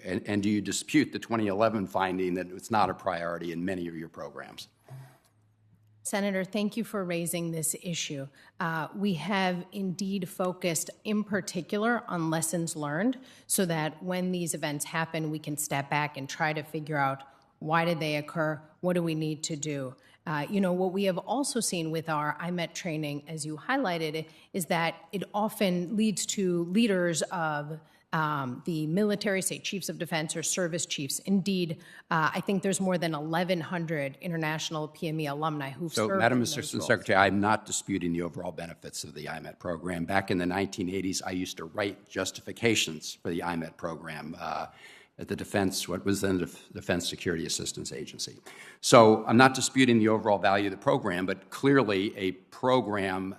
and do you dispute the 2011 finding that it's not a priority in many of your programs?
Senator, thank you for raising this issue. We have indeed focused in particular on lessons learned so that when these events happen, we can step back and try to figure out why did they occur, what do we need to do. What we have also seen with our IMET training, as you highlighted, is that it often leads to leaders of the military, say chiefs of defense or service chiefs. Indeed, I think there's more than 1,100 international PME alumni who've served.
So, Madam Assistant Secretary, I'm not disputing the overall benefits of the IMET program. Back in the 1980s, I used to write justifications for the IMET program at the Defense, what was then the Defense Security Assistance Agency. So I'm not disputing the overall value of the program, but clearly a program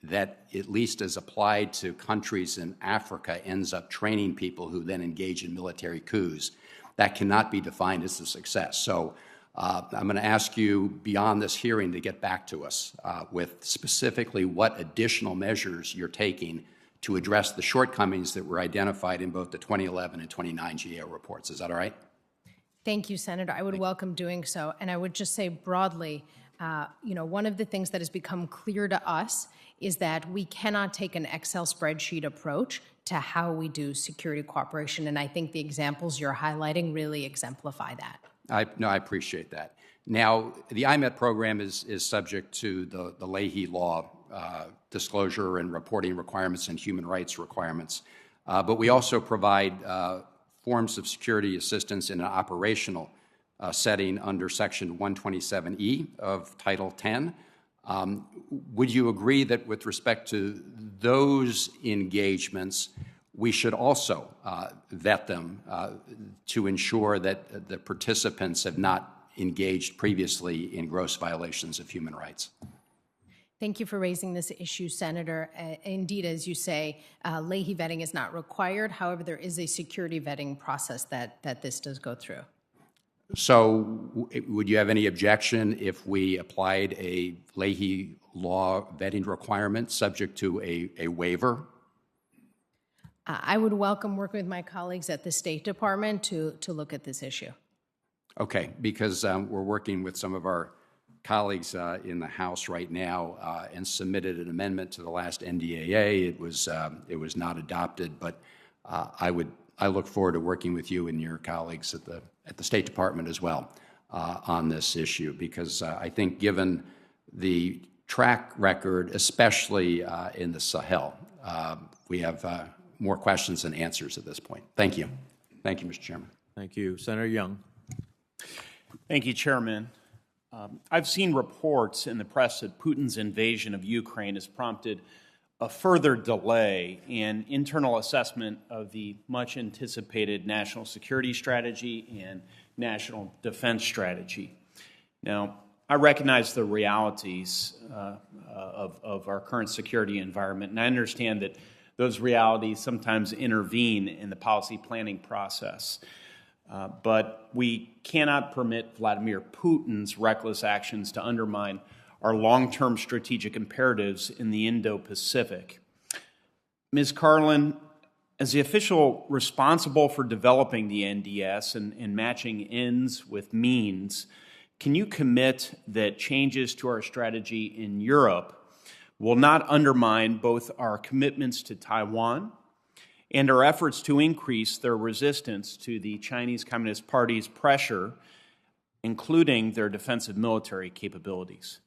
that, at least as applied to countries in Africa, ends up training people who then engage in military coups. That cannot be defined as a success. So I'm going to ask you beyond this hearing to get back to us with specifically what additional measures you're taking to address the shortcomings that were identified in both the 2011 and 2019 GAO reports. Is that all right?
Thank you, Senator. I would welcome doing so. And I would just say broadly, one of the things that has become clear to us is that we cannot take an Excel spreadsheet approach to how we do security cooperation. And I think the examples you're highlighting really exemplify that.
I appreciate that. Now, the IMET program is subject to the Leahy Law disclosure and reporting requirements and human rights requirements. But we also provide forms of security assistance in an operational setting under Section 127E of Title 10. Would you agree that with respect to those engagements, we should also vet them to ensure that the participants have not engaged previously in gross violations of human rights.
Thank you for raising this issue, Senator. Indeed, as you say, Leahy vetting is not required. However, there is a security vetting process that this does go through.
So would you have any objection if we applied a Leahy law vetting requirement subject to a waiver?
I would welcome working with my colleagues at the State Department to look at this issue.
Okay, because we're working with some of our colleagues in the House right now and submitted an amendment to the last NDAA. It was not adopted, but I look forward to working with you and your colleagues at the State Department as well on this issue, because I think given the track record, especially in the Sahel, we have more questions than answers at this point. Thank you. Thank you, Mr. Chairman.
Thank you. Senator Young.
Thank you, Chairman. I've seen reports in the press that Putin's invasion of Ukraine has prompted a further delay in internal assessment of the much anticipated national security strategy and national defense strategy. Now, I recognize the realities of our current security environment, and I understand that those realities sometimes intervene in the policy planning process. But we cannot permit Vladimir Putin's reckless actions to undermine our long-term strategic imperatives in the Indo-Pacific. Ms. Carlin, as the official responsible for developing the NDS and matching ends with means, can you commit that changes to our strategy in Europe will not undermine both our commitments to Taiwan and our efforts to increase their resistance to the Chinese Communist Party's pressure, including their defensive military capabilities?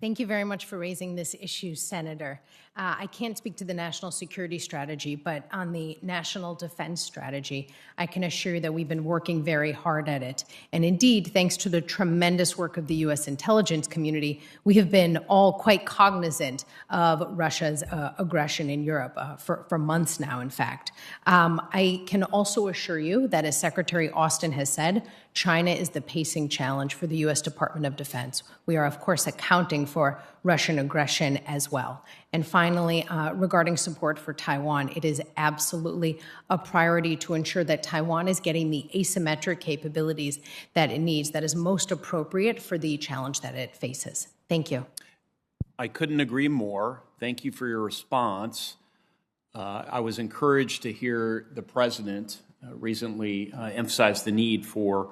Thank you very much for raising this issue, Senator. I can't speak to the national security strategy, but on the national defense strategy, I can assure you that we've been working very hard at it. And indeed, thanks to the tremendous work of the U.S. intelligence community, we have been all quite cognizant of Russia's aggression in Europe for months now, in fact. I can also assure you that, as Secretary Austin has said, China is the pacing challenge for the U.S. Department of Defense. We are, of course, accounting for Russian aggression as well. And finally, regarding support for Taiwan, it is absolutely a priority to ensure that Taiwan is getting the asymmetric capabilities that it needs, that is most appropriate for the challenge that it faces. Thank you.
I couldn't agree more. Thank you for your response. I was encouraged to hear the President recently emphasize the need for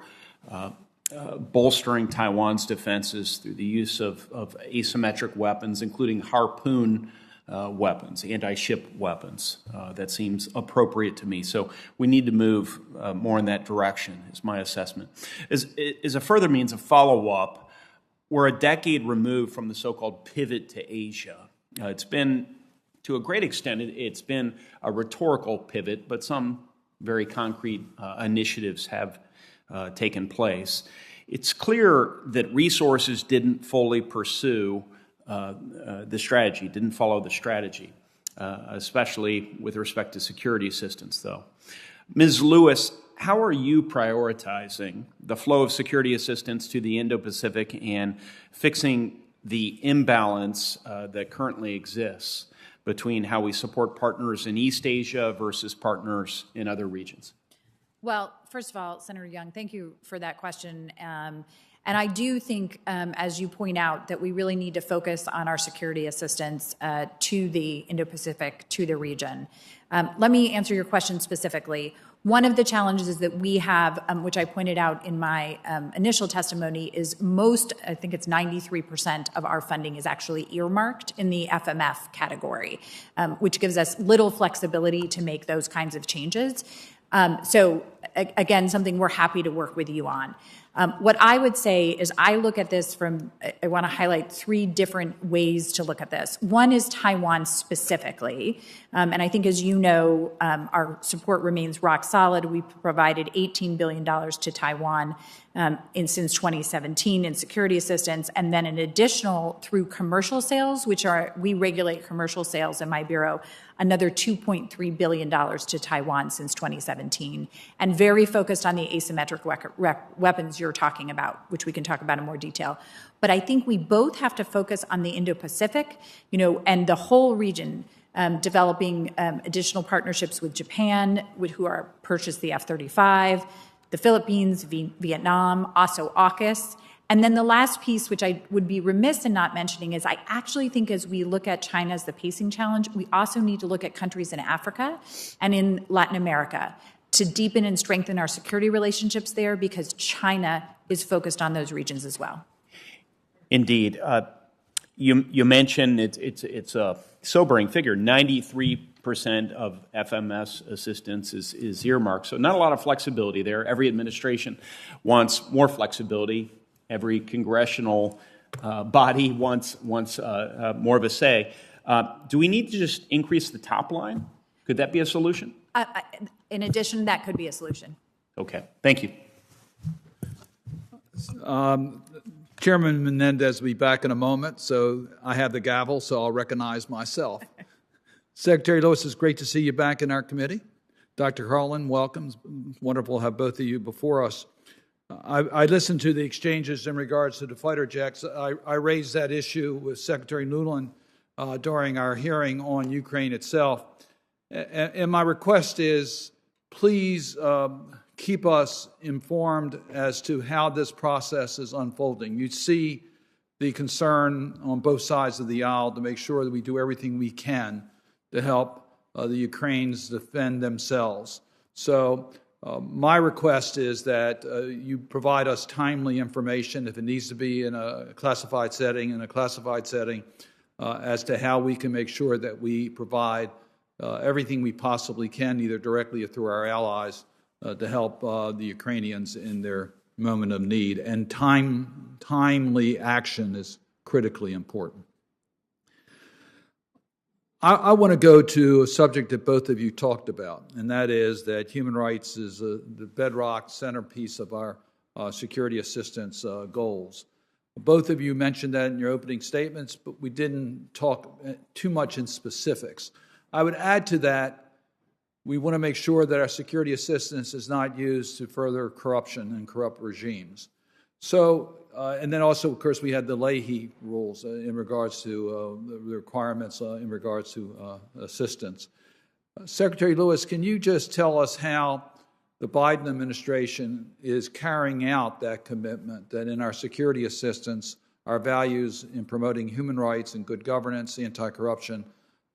bolstering Taiwan's defenses through the use of asymmetric weapons, including harpoon weapons, anti-ship weapons. That seems appropriate to me. So we need to move more in that direction, is my assessment. As a further means of follow-up, we're a decade removed from the so-called pivot to Asia. It's been, to a great extent, it's been a rhetorical pivot, but some very concrete initiatives have taken place. It's clear that resources didn't fully pursue the strategy, didn't follow the strategy, especially with respect to security assistance, though. Ms. Lewis, how are you prioritizing the flow of security assistance to the Indo-Pacific and fixing the imbalance that currently exists between how we support partners in East Asia versus partners in other regions?
Well, first of all, Senator Young, thank you for that question. And I do think, as you point out, that we really need to focus on our security assistance to the Indo-Pacific, to the region. Let me answer your question specifically. One of the challenges that we have, which I pointed out in my initial testimony, is I think it's 93% of our funding is actually earmarked in the FMF category, which gives us little flexibility to make those kinds of changes. So again, something we're happy to work with you on. What I would say is I look at this from, I want to highlight 3 different ways to look at this. One is Taiwan specifically. And I think, as you know, our support remains rock solid. We've provided $18 billion to Taiwan since 2017 in security assistance, and then an additional through commercial sales, we regulate commercial sales in my bureau, another $2.3 billion to Taiwan since 2017, and very focused on the asymmetric weapons you're talking about, which we can talk about in more detail. But I think we both have to focus on the Indo-Pacific, and the whole region, developing additional partnerships with Japan, who are purchased the F-35, the Philippines, Vietnam, also AUKUS. And then the last piece, which I would be remiss in not mentioning, is I actually think as we look at China as the pacing challenge, we also need to look at countries in Africa and in Latin America to deepen and strengthen our security relationships there, because China is focused on those regions as well.
Indeed. You mentioned it's a sobering figure. 93% of FMS assistance is earmarked, so not a lot of flexibility there. Every administration wants more flexibility. Every congressional body wants more of a say. Do we need to just increase the top line? Could that be a solution?
In addition, that could be a solution.
Okay, thank you.
Chairman Menendez will be back in a moment, so I have the gavel, so I'll recognize myself. Secretary Lewis, it's great to see you back in our committee. Dr. Carlin, welcome. It's wonderful to have both of you before us. I listened to the exchanges in regards to the fighter jets. I raised that issue with Secretary Nuland during our hearing on Ukraine itself. And my request is, please keep us informed as to how this process is unfolding. You see the concern on both sides of the aisle to make sure that we do everything we can to help the Ukrainians defend themselves. So my request is that you provide us timely information, if it needs to be in a classified setting, as to how we can make sure that we provide everything we possibly can, either directly or through our allies, to help the Ukrainians in their moment of need. And timely action is critically important. I want to go to a subject that both of you talked about, and that is that human rights is the bedrock centerpiece of our security assistance goals. Both of you mentioned that in your opening statements, but we didn't talk too much in specifics. I would add to that, we want to make sure that our security assistance is not used to further corruption and corrupt regimes. So, and then also, of course, we had the Leahy rules in regards to the requirements in regards to assistance. Secretary Lewis, can you just tell us how the Biden administration is carrying out that commitment, that in our security assistance, our values in promoting human rights and good governance, anti-corruption,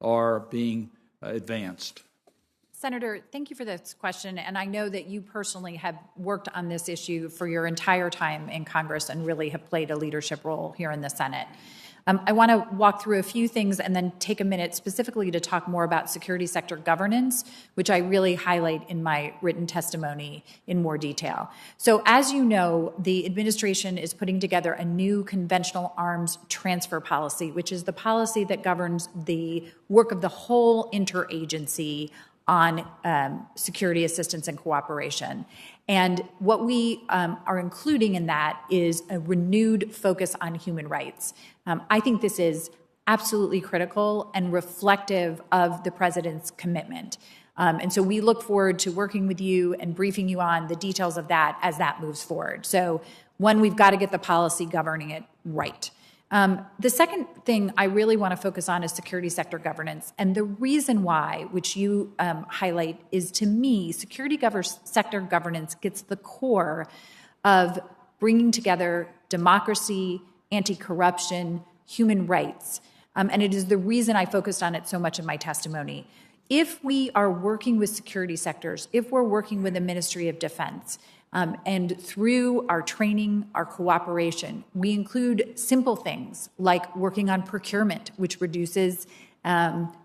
are being advanced?
Senator, thank you for this question, and I know that you personally have worked on this issue for your entire time in Congress and really have played a leadership role here in the Senate. I want to walk through a few things and then take a minute specifically to talk more about security sector governance, which I really highlight in my written testimony in more detail. So as you know, the administration is putting together a new conventional arms transfer policy, which is the policy that governs the work of the whole interagency on security assistance and cooperation. And what we are including in that is a renewed focus on human rights. I think this is absolutely critical and reflective of the president's commitment. And so we look forward to working with you and briefing you on the details of that as that moves forward. So one, we've got to get the policy governing it right. The second thing I really want to focus on is security sector governance. And the reason why, which you highlight, is, to me, security sector governance gets the core of bringing together democracy, anti-corruption, human rights. And it is the reason I focused on it so much in my testimony. If we are working with security sectors, if we're working with the Ministry of Defense, and through our training, our cooperation, we include simple things like working on procurement, which reduces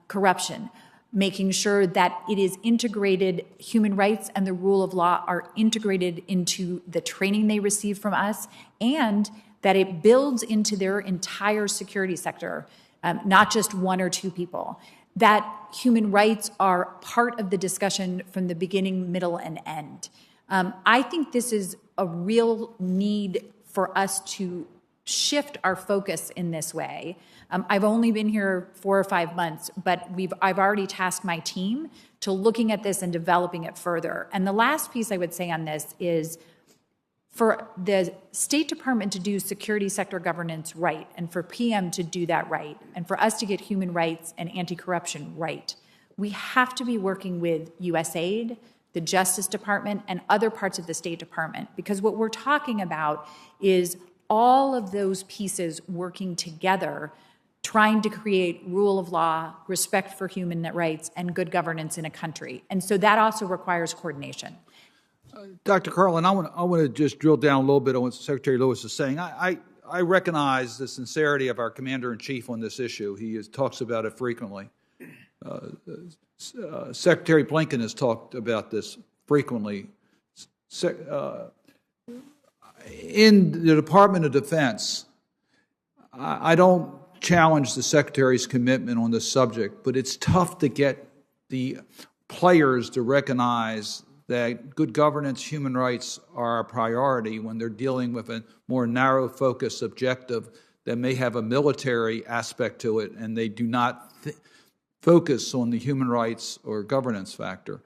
corruption, making sure that it is integrated, human rights and the rule of law are integrated into the training they receive from us, and that it builds into their entire security sector, not just one or two people. That human rights are part of the discussion from the beginning, middle, and end. I think this is a real need for us to shift our focus in this way. I've only been here 4 or 5 months, but I've already tasked my team to looking at this and developing it further. And the last piece I would say on this is for the State Department to do security sector governance right, and for PM to do that right, and for us to get human rights and anti-corruption right, we have to be working with USAID, the Justice Department, and other parts of the State Department, because what we're talking about is all of those pieces working together, trying to create rule of law, respect for human rights, and good governance in a country. And so that also requires coordination.
Dr. Carlin, I want to just drill down a little bit on what Secretary Lewis is saying. I recognize the sincerity of our Commander-in-Chief on this issue. He talks about it frequently. Secretary Blinken has talked about this frequently. In the Department of Defense, I don't challenge the Secretary's commitment on this subject, but it's tough to get the players to recognize that good governance, human rights are a priority when they're dealing with a more narrow focus objective that may have a military aspect to it, and they do not focus on the human rights or governance factor.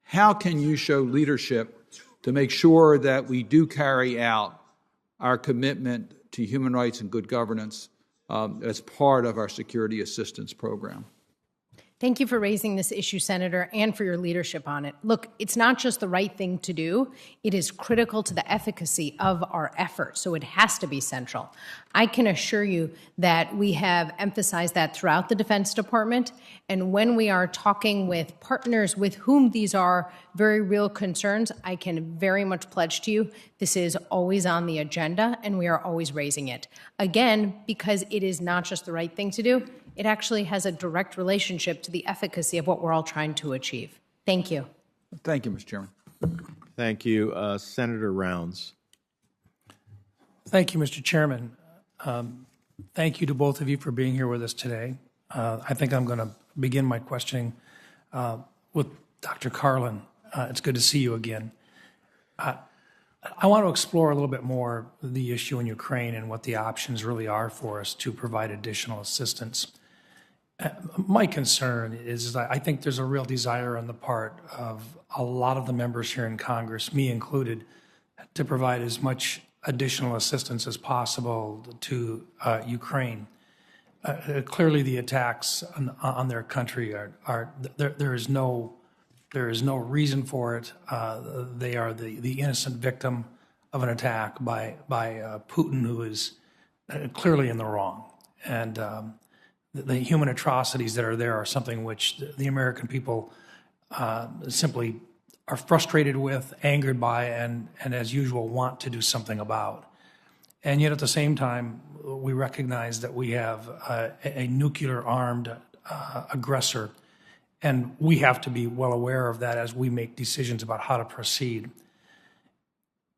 How can you show leadership to make sure that we do carry out our commitment to human rights and good governance as part of our security assistance program?
Thank you for raising this issue, Senator, and for your leadership on it. Look, it's not just the right thing to do, it is critical to the efficacy of our effort, so it has to be central. I can assure you that we have emphasized that throughout the Defense Department, and when we are talking with partners with whom these are very real concerns, I can very much pledge to you this is always on the agenda, and we are always raising it. Again, because it is not just the right thing to do, it actually has a direct relationship to the efficacy of what we're all trying to achieve. Thank you.
Thank you, Mr. Chairman.
Thank you. Senator Rounds.
Thank you, Mr. Chairman. Thank you to both of you for being here with us today. I think I'm going to begin my questioning with Dr. Carlin. It's good to see you again. I want to explore a little bit more the issue in Ukraine and what the options really are for us to provide additional assistance. My concern is that I think there's a real desire on the part of a lot of the members here in Congress, me included, to provide as much additional assistance as possible to Ukraine. Clearly, the attacks on their country there is no reason for it. They are the innocent victim of an attack by Putin, who is clearly in the wrong. And the human atrocities that are there are something which the American people simply are frustrated with, angered by, and as usual, want to do something about. And yet at the same time, we recognize that we have a nuclear-armed aggressor, and we have to be well aware of that as we make decisions about how to proceed.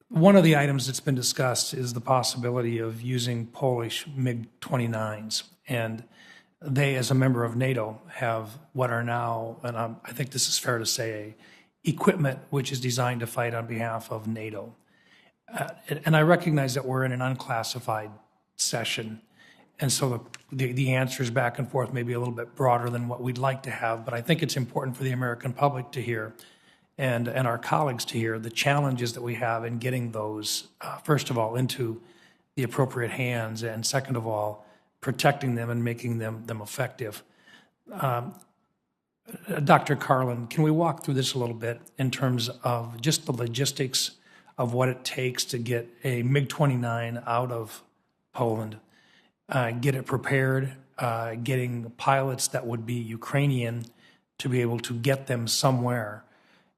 One of the items that's been discussed is the possibility of using Polish MiG-29s. And they, as a member of NATO, have what are now, and I think this is fair to say, equipment which is designed to fight on behalf of NATO. And I recognize that we're in an unclassified session. And so the answers back and forth may be a little bit broader than what we'd like to have, but I think it's important for the American public to hear and our colleagues to hear the challenges that we have in getting those, first of all, into the appropriate hands, and second of all, protecting them and making them effective. Dr. Carlin, can we walk through this a little bit in terms of just the logistics of what it takes to get a MiG-29 out of Poland, get it prepared, getting pilots that would be Ukrainian to be able to get them somewhere,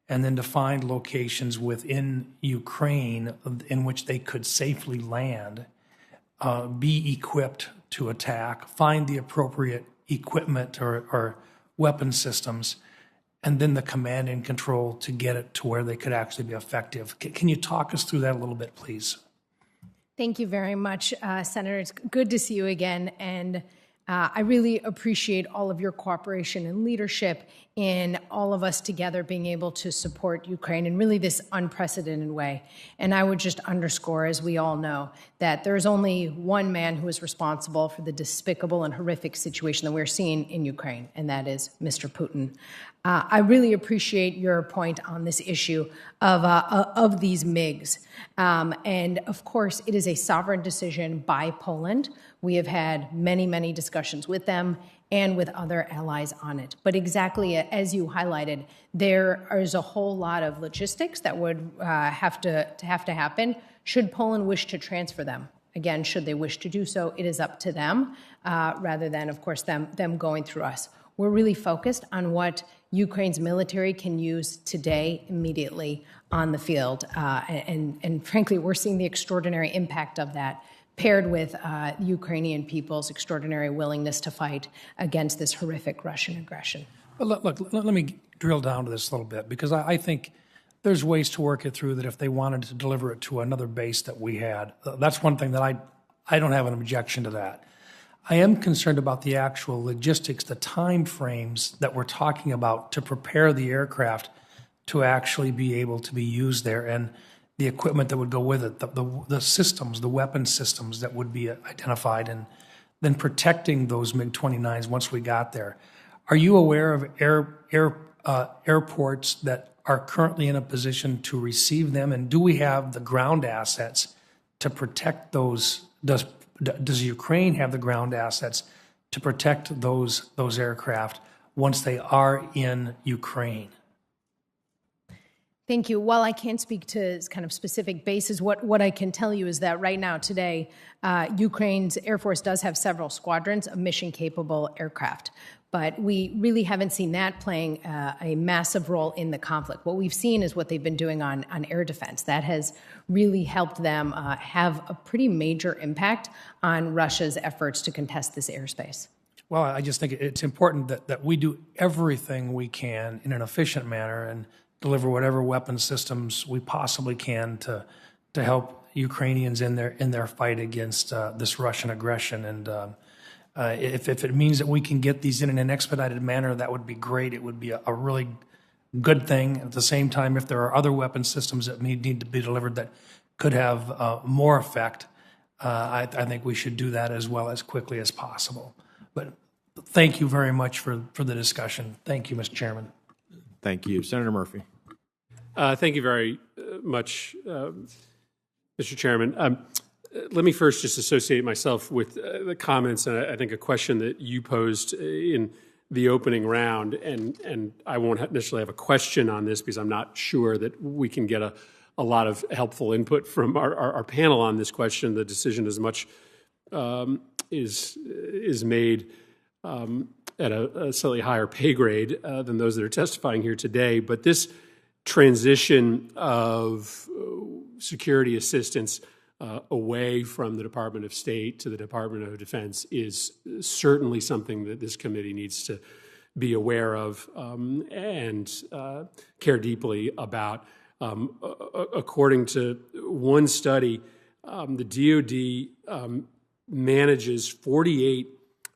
and then to find locations within Ukraine in which they could safely land, be equipped to attack, find the appropriate equipment or weapon systems, and then the command and control to get it to where they could actually be effective. Can you talk us through that a little bit, please?
Thank you very much, Senator. It's good to see you again, and I really appreciate all of your cooperation and leadership in all of us together being able to support Ukraine in really this unprecedented way. And I would just underscore, as we all know, that there is only one man who is responsible for the despicable and horrific situation that we're seeing in Ukraine, and that is Mr. Putin. I really appreciate your point on this issue of these MiGs. And of course, it is a sovereign decision by Poland. We have had many, many discussions with them and with other allies on it. But exactly as you highlighted, there is a whole lot of logistics that would have to happen should Poland wish to transfer them. Again, should they wish to do so, it is up to them, rather than, of course, them going through us. We're really focused on what Ukraine's military can use today, immediately on the field. And frankly, we're seeing the extraordinary impact of that, paired with Ukrainian people's extraordinary willingness to fight against this horrific Russian aggression.
But look, let me drill down to this a little bit, because I think there's ways to work it through that if they wanted to deliver it to another base that we had. That's one thing that I don't have an objection to that. I am concerned about the actual logistics, the time frames that we're talking about to prepare the aircraft to actually be able to be used there, and the equipment that would go with it, the systems, the weapon systems that would be identified, and then protecting those MiG-29s once we got there. Are you aware of airports that are currently in a position to receive them, and do we have the ground assets to protect those? Does Ukraine have the ground assets to protect those aircraft once they are in Ukraine?
Thank you. While I can't speak to kind of specific bases, what I can tell you is that right now, today, Ukraine's Air Force does have several squadrons of mission-capable aircraft. But we really haven't seen that playing a massive role in the conflict. What we've seen is what they've been doing on air defense. That has really helped them have a pretty major impact on Russia's efforts to contest this airspace.
Well, I just think it's important that we do everything we can in an efficient manner and deliver whatever weapon systems we possibly can to help Ukrainians in their fight against this Russian aggression. And if it means that we can get these in an expedited manner, that would be great. It would be a really good thing. At the same time, if there are other weapon systems that need to be delivered that could have more effect, I think we should do that as well as quickly as possible. But thank you very much for the discussion. Thank you, Mr. Chairman.
Thank you. Senator Murphy.
Thank you very much, Mr. Chairman. Let me first just associate myself with the comments, and I think a question that you posed in the opening round, and I won't necessarily have a question on this because I'm not sure that we can get a lot of helpful input from our panel on this question. The decision as much is made at a slightly higher pay grade than those that are testifying here today. But this transition of security assistance away from the Department of State to the Department of Defense is certainly something that this committee needs to be aware of and care deeply about. According to one study, the DoD manages 48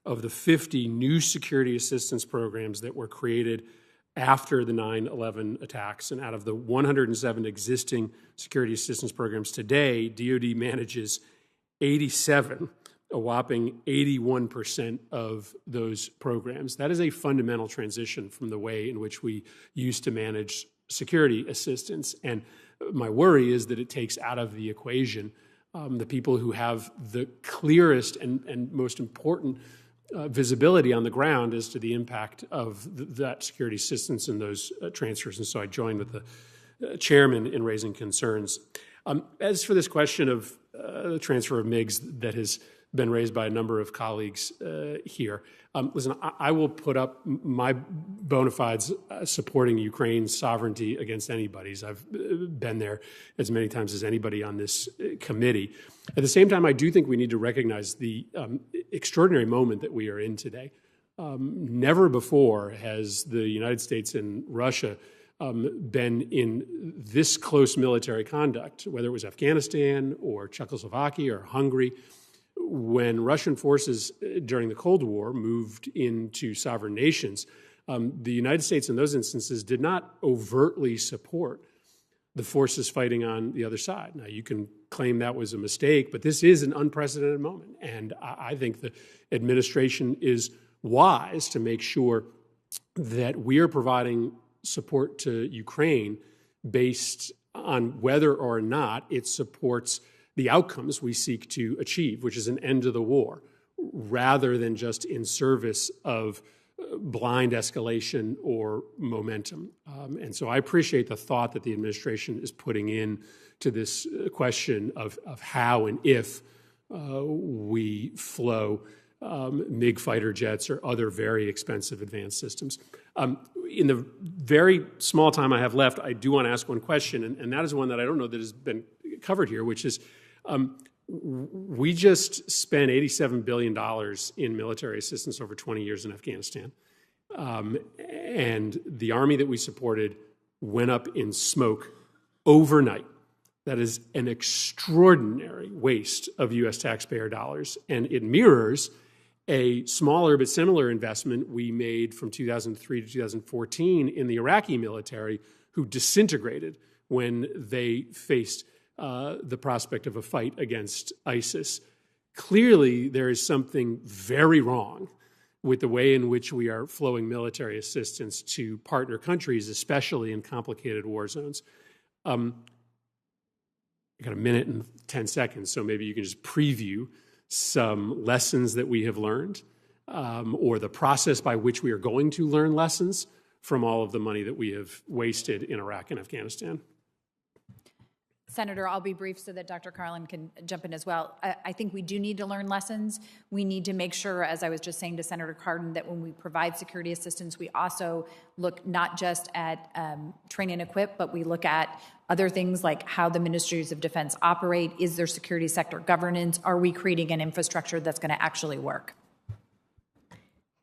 of the 50 new security assistance programs that were created after the 9/11 attacks. And out of the 107 existing security assistance programs today, DoD manages 87, a whopping 81% of those programs. That is a fundamental transition from the way in which we used to manage security assistance. And my worry is that it takes out of the equation the people who have the clearest and most important visibility on the ground as to the impact of that security assistance and those transfers. And so I join with the chairman in raising concerns. As for this question of the transfer of MiGs that has been raised by a number of colleagues here, listen, I will put up my bona fides supporting Ukraine's sovereignty against anybody's. I've been there as many times as anybody on this committee. At the same time, I do think we need to recognize the extraordinary moment that we are in today. Never before has the United States and Russia been in this close military conduct, whether it was Afghanistan or Czechoslovakia or Hungary. When Russian forces during the Cold War moved into sovereign nations, the United States in those instances did not overtly support the forces fighting on the other side. Now, you can claim that was a mistake, but this is an unprecedented moment. And I think the administration is wise to make sure that we are providing support to Ukraine based on whether or not it supports the outcomes we seek to achieve, which is an end to the war, rather than just in service of blind escalation or momentum. And so I appreciate the thought that the administration is putting in to this question of how and if we flow MiG fighter jets or other very expensive advanced systems. In the very small time I have left, I do want to ask one question, and that is one that I don't know that has been covered here, which is we just spent $87 billion in military assistance over 20 years in Afghanistan. And the army that we supported went up in smoke overnight. That is an extraordinary waste of U.S. taxpayer dollars, and it mirrors a smaller but similar investment we made from 2003 to 2014 in the Iraqi military, who disintegrated when they faced the prospect of a fight against ISIS. Clearly, there is something very wrong with the way in which we are flowing military assistance to partner countries, especially in complicated war zones. I got a minute and 10 seconds, so maybe you can just preview some lessons that we have learned, or the process by which we are going to learn lessons from all of the money that we have wasted in Iraq and Afghanistan.
Senator, I'll be brief so that Dr. Carlin can jump in as well. I think we do need to learn lessons. We need to make sure, as I was just saying to Senator Cardin, that when we provide security assistance, we also look not just at train and equip, but we look at other things like how the ministries of defense operate. Is there security sector governance? Are we creating an infrastructure that's going to actually work?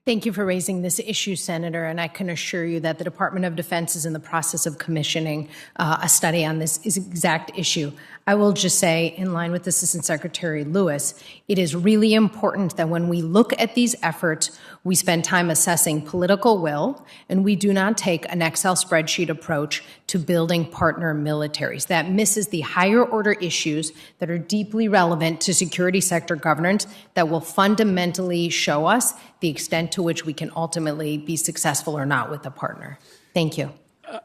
Thank you for raising this issue, Senator, and I can assure you that the Department of Defense is in the process of commissioning a study on this exact issue. I will just say, in line with Assistant Secretary Lewis, it is really important that when we look at these efforts, we spend time assessing political will, and we do not take an Excel spreadsheet approach to building partner militaries. That misses the higher order issues that are deeply relevant to security sector governance that will fundamentally show us the extent to which we can ultimately be successful or not with a partner. Thank you.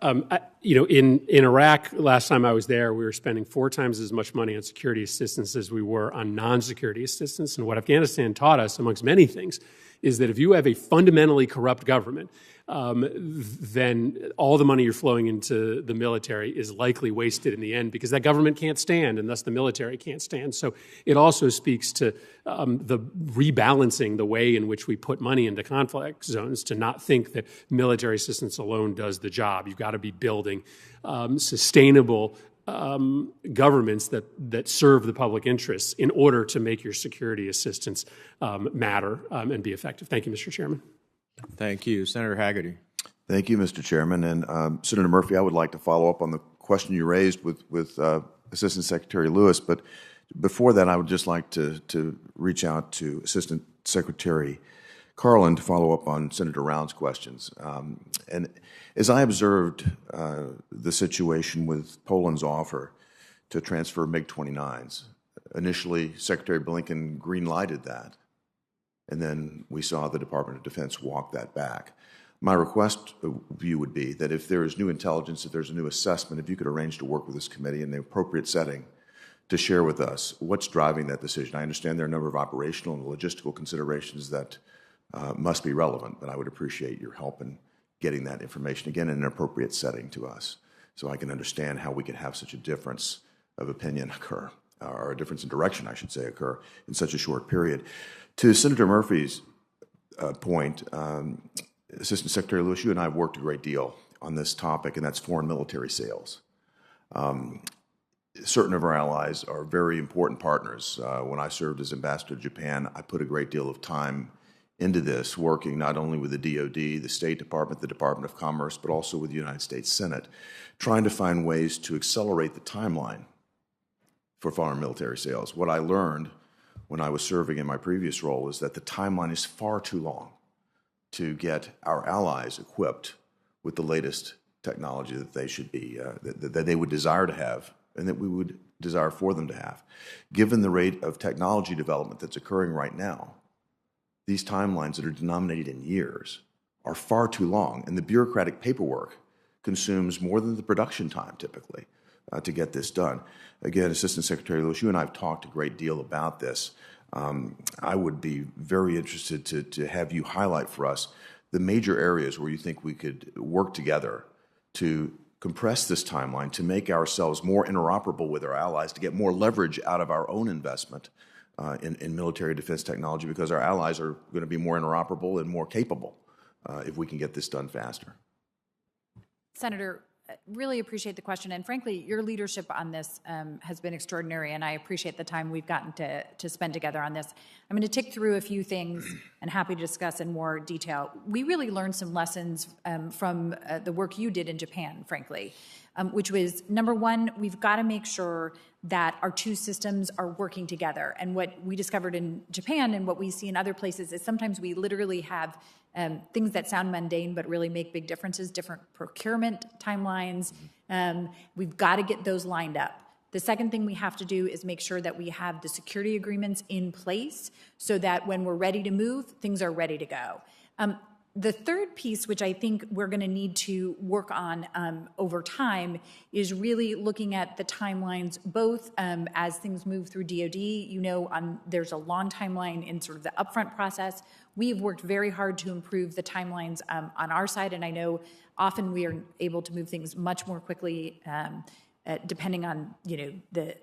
In Iraq, last time I was there, we were spending 4 times as much money on security assistance as we were on non-security assistance. And what Afghanistan taught us, amongst many things, is that if you have a fundamentally corrupt government, then all the money you're flowing into the military is likely wasted in the end because that government can't stand, and thus the military can't stand. So it also speaks to the rebalancing the way in which we put money into conflict zones, to not think that military assistance alone does the job. You've got to be building sustainable governments that serve the public interests in order to make your security assistance matter and be effective. Thank you, Mr. Chairman.
Thank you. Senator Hagerty.
Thank you, Mr. Chairman. And Senator Murphy, I would like to follow up on the question you raised with Assistant Secretary Lewis. But before that, I would just like to reach out to Assistant Secretary Carlin to follow up on Senator Round's questions. And as I observed the situation with Poland's offer to transfer MiG-29s, initially Secretary Blinken green-lighted that. And then we saw the Department of Defense walk that back. My request of you would be that if there is new intelligence, if there's a new assessment, if you could arrange to work with this committee in the appropriate setting to share with us what's driving that decision. I understand there are a number of operational and logistical considerations that must be relevant, but I would appreciate your help in getting that information, again, in an appropriate setting to us, so I can understand how we could have such a difference of opinion occur, or a difference in direction, I should say, occur in such a short period. To Senator Murphy's point, Assistant Secretary Lewis, you and I have worked a great deal on this topic, and that's foreign military sales. Certain of our allies are very important partners. When I served as ambassador to Japan, I put a great deal of time into this, working not only with the DoD, the State Department, the Department of Commerce, but also with the United States Senate, trying to find ways to accelerate the timeline for foreign military sales. What I learned when I was serving in my previous role is that the timeline is far too long to get our allies equipped with the latest technology that they should be, that they would desire to have, and that we would desire for them to have. Given the rate of technology development that's occurring right now, these timelines that are denominated in years are far too long, and the bureaucratic paperwork consumes more than the production time typically to get this done. Again, Assistant Secretary Lewis, you and I have talked a great deal about this. I would be very interested to have you highlight for us the major areas where you think we could work together to compress this timeline, to make ourselves more interoperable with our allies, to get more leverage out of our own investment in military defense technology, because our allies are going to be more interoperable and more capable if we can get this done faster.
Senator, really appreciate the question, and frankly, your leadership on this has been extraordinary, and I appreciate the time we've gotten to spend together on this. I'm going to tick through a few things and happy to discuss in more detail. We really learned some lessons from the work you did in Japan, frankly, which was, number one, we've got to make sure that our two systems are working together. And what we discovered in Japan and what we see in other places is sometimes we literally have things that sound mundane but really make big differences, different procurement timelines. We've got to get those lined up. The second thing we have to do is make sure that we have the security agreements in place so that when we're ready to move, things are ready to go. The third piece, which I think we're going to need to work on over time, is really looking at the timelines, both as things move through DoD. You know, there's a long timeline in sort of the upfront process. We've worked very hard to improve the timelines on our side, and I know often we are able to move things much more quickly depending on, you know,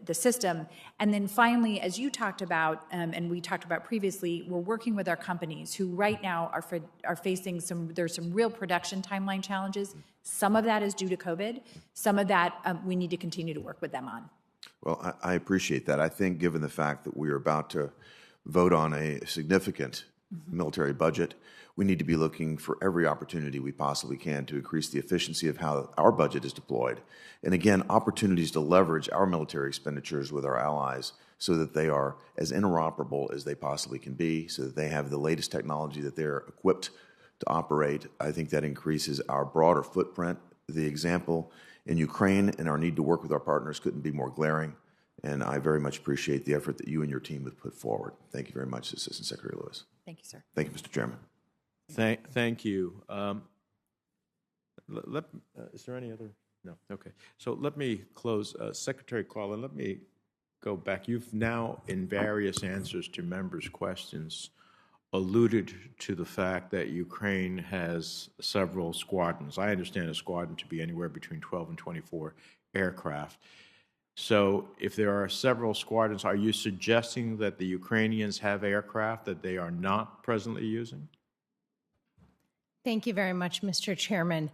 the system. And then finally, as you talked about, and we talked about previously, we're working with our companies who right now are facing there's some real production timeline challenges. Some of that is due to COVID. Some of that we need to continue to work with them on.
Well, I appreciate that. I think given the fact that we are about to vote on a significant military budget, we need to be looking for every opportunity we possibly can to increase the efficiency of how our budget is deployed. And again, opportunities to leverage our military expenditures with our allies so that they are as interoperable as they possibly can be, so that they have the latest technology that they're equipped to operate. I think that increases our broader footprint. The example in Ukraine and our need to work with our partners couldn't be more glaring. And I very much appreciate the effort that you and your team have put forward. Thank you very much, Assistant Secretary Lewis.
Thank you, sir.
Thank you, Mr. Chairman.
Thank you. Is there any other? No. Okay. So let me close. Secretary Carlin, let me go back. You've now, in various answers to members' questions, alluded to the fact that Ukraine has several squadrons. I understand a squadron to be anywhere between 12 and 24 aircraft. So if there are several squadrons, are you suggesting that the Ukrainians have aircraft that they are not presently using?
Thank you very much, Mr. Chairman.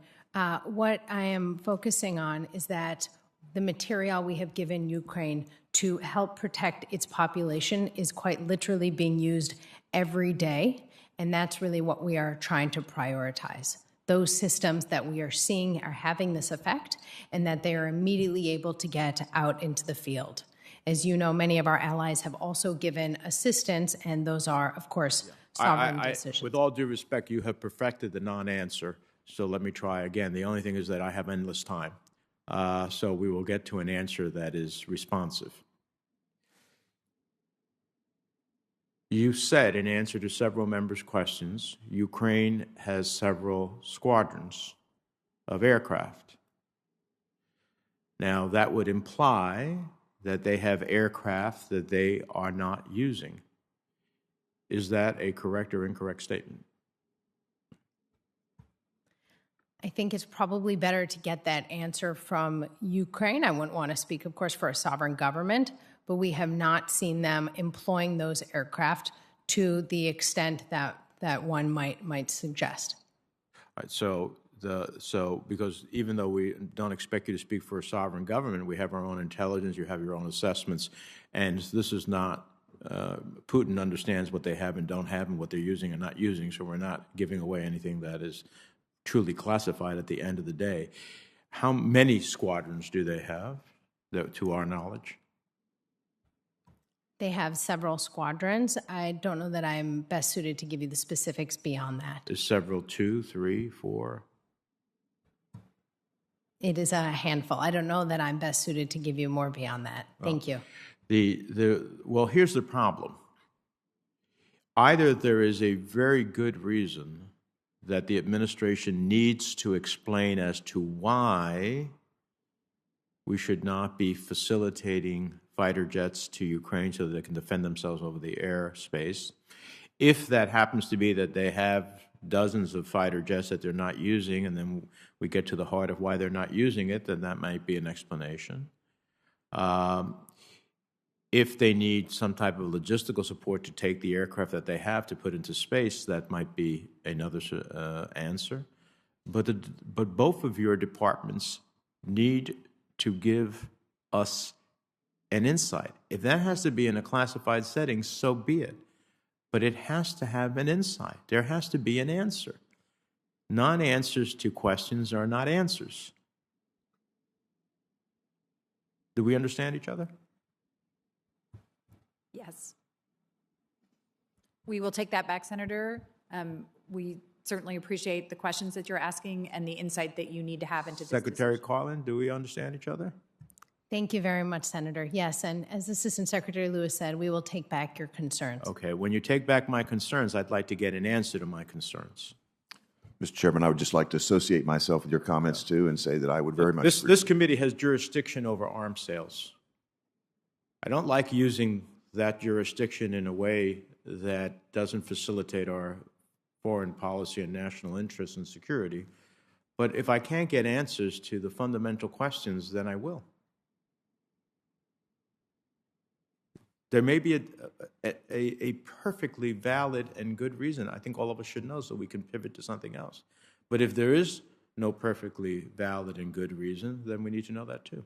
What I am focusing on is that the material we have given Ukraine to help protect its population is quite literally being used every day, and that's really what we are trying to prioritize. Those systems that we are seeing are having this effect, and that they are immediately able to get out into the field. As you know, many of our allies have also given assistance, and those are, of course, sovereign decisions.
With all due respect, you have perfected the non-answer, so let me try again. The only thing is that I have endless time, so we will get to an answer that is responsive. You said, in answer to several members' questions, Ukraine has several squadrons of aircraft. Now, that would imply that they have aircraft that they are not using. Is that a correct or incorrect statement?
I think it's probably better to get that answer from Ukraine. I wouldn't want to speak, of course, for a sovereign government, but we have not seen them employing those aircraft to the extent that one might suggest.
All right, so because even though we don't expect you to speak for a sovereign government, we have our own intelligence, you have your own assessments, and this is not Putin understands what they have and don't have and what they're using and not using, so we're not giving away anything that is truly classified at the end of the day. How many squadrons do they have, to our knowledge?
They have several squadrons. I don't know that I'm best suited to give you the specifics beyond that.
Is several 2, 3, 4?
It is a handful. I don't know that I'm best suited to give you more beyond that. Thank you.
Well, here's the problem. Either there is a very good reason that the administration needs to explain as to why we should not be facilitating fighter jets to Ukraine so that they can defend themselves over the airspace. If that happens to be that they have dozens of fighter jets that they're not using, and then we get to the heart of why they're not using it, then that might be an explanation. If they need some type of logistical support to take the aircraft that they have to put into space, that might be another answer. But both of your departments need to give us an insight. If that has to be in a classified setting, so be it. But it has to have an insight. There has to be an answer. Non-answers to questions are not answers. Do we understand each other?
Yes. We will take that back, Senator. We certainly appreciate the questions that you're asking and the insight that you need to have into this
Secretary Carlin, do we understand each other?
Thank you very much, Senator. Yes, and as Assistant Secretary Lewis said, we will take back your concerns.
Okay, when you take back my concerns, I'd like to get an answer to my concerns.
Mr. Chairman, I would just like to associate myself with your comments, too, and say that I would very much agree.
This committee has jurisdiction over arms sales. I don't like using that jurisdiction in a way that doesn't facilitate our foreign policy and national interests and security. But if I can't get answers to the fundamental questions, then I will. There may be a perfectly valid and good reason I think all of us should know so we can pivot to something else. But if there is no perfectly valid and good reason, then we need to know that too.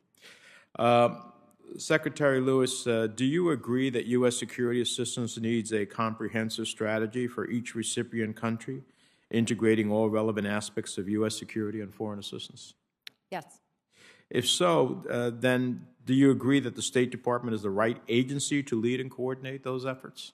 Secretary Lewis, do you agree that U.S. security assistance needs a comprehensive strategy for each recipient country, integrating all relevant aspects of U.S. security and foreign assistance?
Yes.
If so, then do you agree that the State Department is the right agency to lead and coordinate those efforts?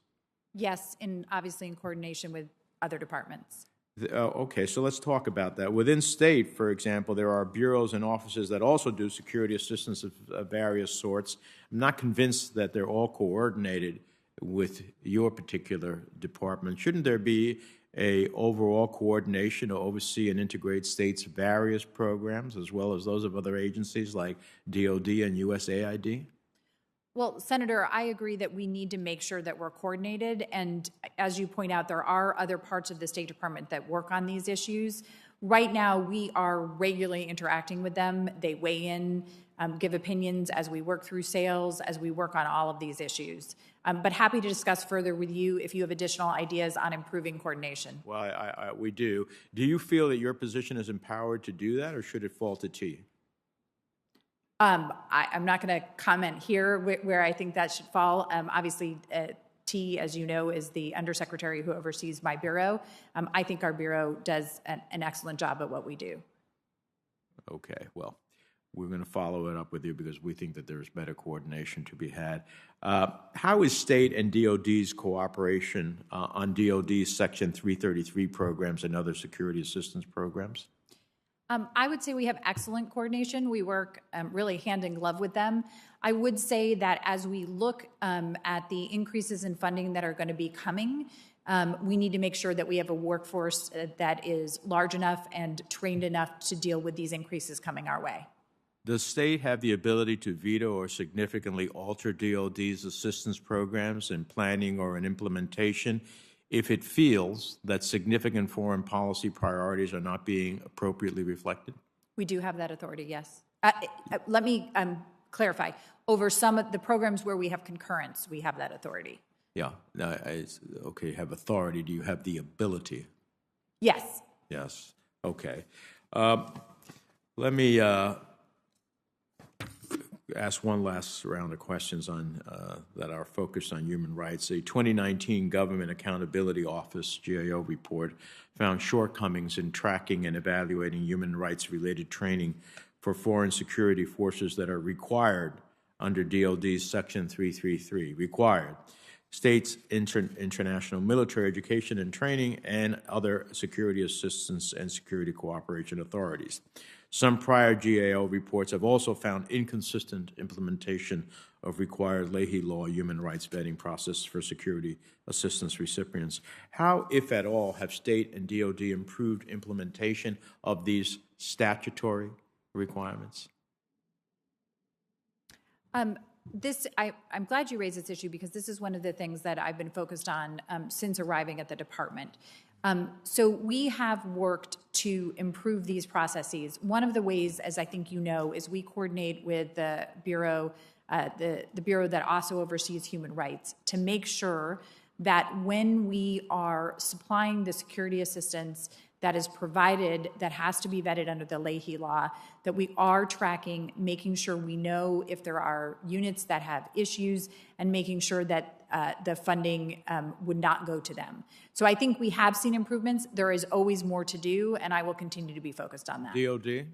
Yes, and obviously in coordination with other departments.
Okay, so let's talk about that. Within state, for example, there are bureaus and offices that also do security assistance of various sorts. I'm not convinced that they're all coordinated with your particular department. Shouldn't there be a overall coordination to oversee and integrate states' various programs as well as those of other agencies like DOD and USAID?
Well, Senator, I agree that we need to make sure that we're coordinated. And as you point out, there are other parts of the State Department that work on these issues. Right now, we are regularly interacting with them. They weigh in, give opinions as we work through sales, as we work on all of these issues. But happy to discuss further with you if you have additional ideas on improving coordination.
Well, we do. Do you feel that your position is empowered to do that, or should it fall to T?
I'm not going to comment here where I think that should fall. Obviously, T, as you know, is the undersecretary who oversees my bureau. I think our bureau does an excellent job at what we do.
Okay, well, we're going to follow it up with you because we think that there's better coordination to be had. How is state and DOD's cooperation on DOD's Section 333 programs and other security assistance programs?
I would say we have excellent coordination. We work really hand in glove with them. I would say that as we look at the increases in funding that are going to be coming, we need to make sure that we have a workforce that is large enough and trained enough to deal with these increases coming our way.
Does state have the ability to veto or significantly alter DOD's assistance programs in planning or in implementation if it feels that significant foreign policy priorities are not being appropriately reflected?
We do have that authority, yes. Let me clarify. Over some of the programs where we have concurrence, we have that authority.
Yeah. Okay, you have authority. Do you have the ability?
Yes.
Yes. Okay. Let me ask one last round of questions on that are focused on human rights. A 2019 Government Accountability Office GAO report found shortcomings in tracking and evaluating human rights-related training for foreign security forces that are required under DoD's Section 333. Required. States, international military education and training, and other security assistance and security cooperation authorities. Some prior GAO reports have also found inconsistent implementation of required Leahy law human rights vetting process for security assistance recipients. How, if at all, have state and DoD improved implementation of these statutory requirements?
I'm glad you raised this issue because this is one of the things that I've been focused on since arriving at the department. So we have worked to improve these processes. One of the ways, as I think you know, is we coordinate with the Bureau, the Bureau that also oversees human rights, to make sure that when we are supplying the security assistance that is provided, that has to be vetted under the Leahy law, that we are tracking, making sure we know if there are units that have issues, and making sure that the funding would not go to them. So I think we have seen improvements. There is always more to do, and I will continue to be focused on that.
DoD?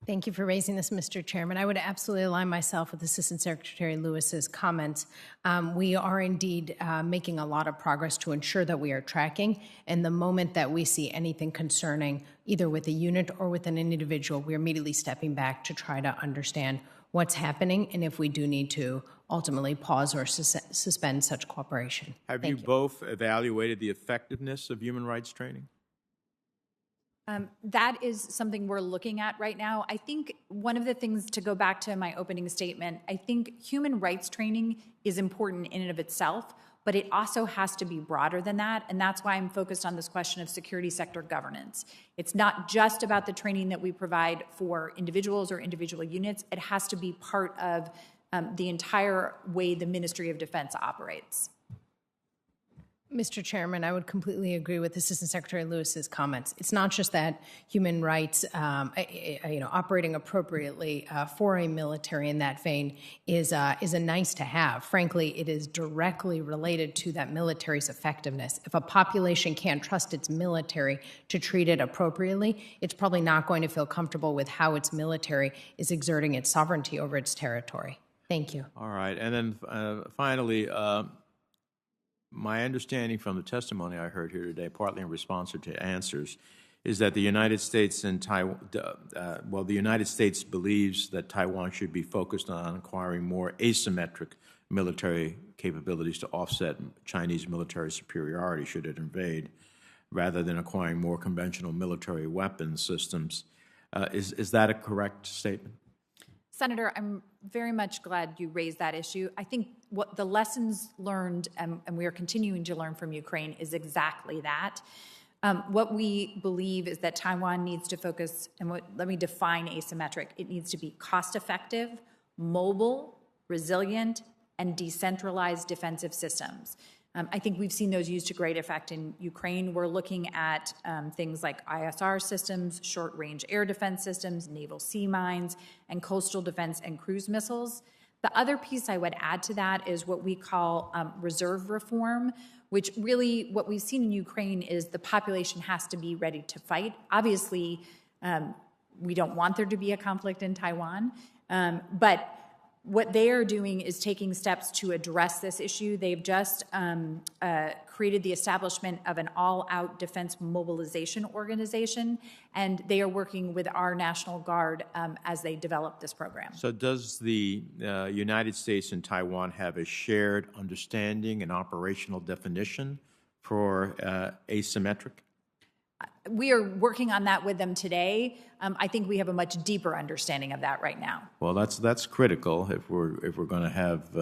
Thank you for raising this, Mr. Chairman. I would absolutely align myself with Assistant Secretary Lewis's comments. We are indeed making a lot of progress to ensure that we are tracking, and the moment that we see anything concerning, either with a unit or with an individual, we're immediately stepping back to try to understand what's happening and if we do need to ultimately pause or suspend such cooperation.
Have you both evaluated the effectiveness of human rights training?
That is something we're looking at right now. I think one of the things, to go back to my opening statement, I think human rights training is important in and of itself, but it also has to be broader than that, and that's why I'm focused on this question of security sector governance. It's not just about the training that we provide for individuals or individual units. It has to be part of the entire way the Ministry of Defense operates.
Mr. Chairman, I would completely agree with Assistant Secretary Lewis's comments. It's not just that human rights, operating appropriately for a military in that vein is a nice to have. Frankly, it is directly related to that military's effectiveness. If a population can't trust its military to treat it appropriately, it's probably not going to feel comfortable with how its military is exerting its sovereignty over its territory. Thank you.
All right. And then finally, my understanding from the testimony I heard here today, partly in response to answers, is that the United States and Taiwan, the United States believes that Taiwan should be focused on acquiring more asymmetric military capabilities to offset Chinese military superiority should it invade, rather than acquiring more conventional military weapons systems. Is that a correct statement?
Senator, I'm very much glad you raised that issue. I think what the lessons learned, and we are continuing to learn from Ukraine, is exactly that. What we believe is that Taiwan needs to focus, and let me define asymmetric. It needs to be cost-effective, mobile, resilient, and decentralized defensive systems. I think we've seen those used to great effect in Ukraine. We're looking at things like ISR systems, short-range air defense systems, naval sea mines, and coastal defense and cruise missiles. The other piece I would add to that is what we call reserve reform, which really what we've seen in Ukraine is the population has to be ready to fight. Obviously, we don't want there to be a conflict in Taiwan, but what they are doing is taking steps to address this issue. They've just created the establishment of an all-out defense mobilization organization, and they are working with our National Guard as they develop this program.
So does the United States and Taiwan have a shared understanding and operational definition for asymmetric?
We are working on that with them today. I think we have a much deeper understanding of that right now.
Well, that's critical if we're going to have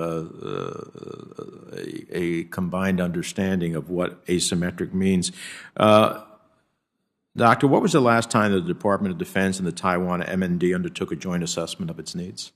a combined understanding of what asymmetric means. Doctor, what was the last time the Department of Defense and the Taiwan MND undertook a joint assessment of its needs?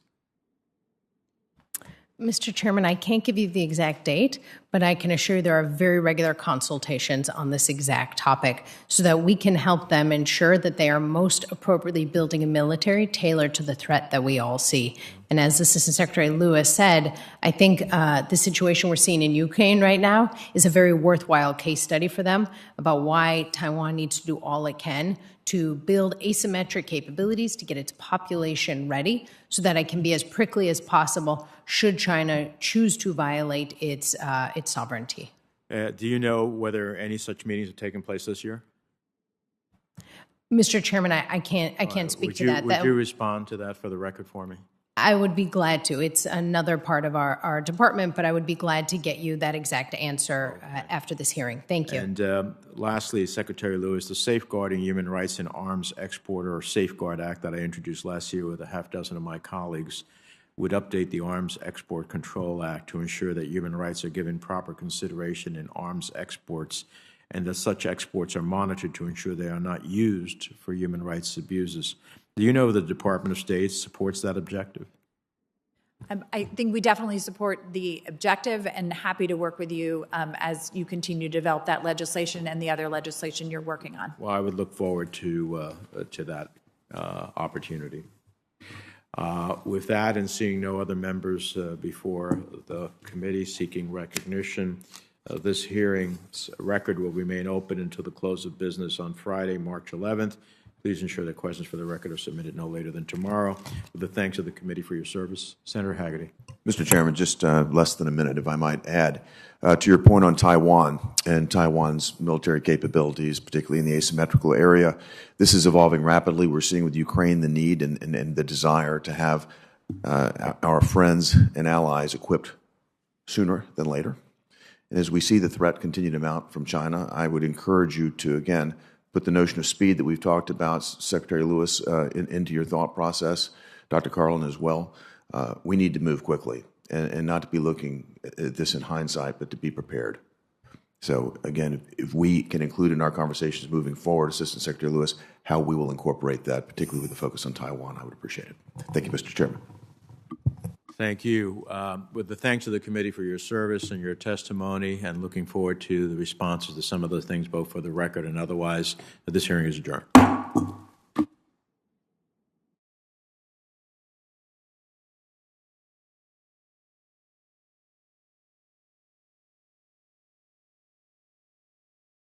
Mr. Chairman, I can't give you the exact date, but I can assure you there are very regular consultations on this exact topic so that we can help them ensure that they are most appropriately building a military tailored to the threat that we all see. And as Assistant Secretary Lewis said, I think the situation we're seeing in Ukraine right now is a very worthwhile case study for them about why Taiwan needs to do all it can to build asymmetric capabilities to get its population ready so that it can be as prickly as possible should China choose to violate its sovereignty.
Do you know whether any such meetings have taken place this year?
Mr. Chairman, I can't speak to that.
Would you respond to that for the record for me?
I would be glad to. It's another part of our department, but I would be glad to get you that exact answer after this hearing. Thank you.
And lastly, Secretary Lewis, the Safeguarding Human Rights in Arms Exporter or Safeguard Act that I introduced last year with a half dozen of my colleagues would update the Arms Export Control Act to ensure that human rights are given proper consideration in arms exports and that such exports are monitored to ensure they are not used for human rights abuses. Do you know the Department of State supports that objective?
I think we definitely support the objective and happy to work with you as you continue to develop that legislation and the other legislation you're working on.
Well, I would look forward to that opportunity. With that, and seeing no other members before the committee seeking recognition, this hearing's record will remain open until the close of business on Friday, March 11th. Please ensure that questions for the record are submitted no later than tomorrow. With the thanks of the committee for your service, Senator Hagerty.
Mr. Chairman, just less than a minute, if I might add. To your point on Taiwan and Taiwan's military capabilities, particularly in the asymmetrical area, this is evolving rapidly. We're seeing with Ukraine the need and the desire to have our friends and allies equipped sooner than later. And as we see the threat continue to mount from China, I would encourage you to, again, put the notion of speed that we've talked about, Secretary Lewis, into your thought process, Dr. Carlin as well. We need to move quickly and not to be looking at this in hindsight, but to be prepared. So again, if we can include in our conversations moving forward, Assistant Secretary Lewis, how we will incorporate that, particularly with the focus on Taiwan, I would appreciate it. Thank you, Mr. Chairman.
Thank you. With the thanks of the committee for your service and your testimony, and looking forward to the responses to some of those things, both for the record and otherwise, this hearing is adjourned.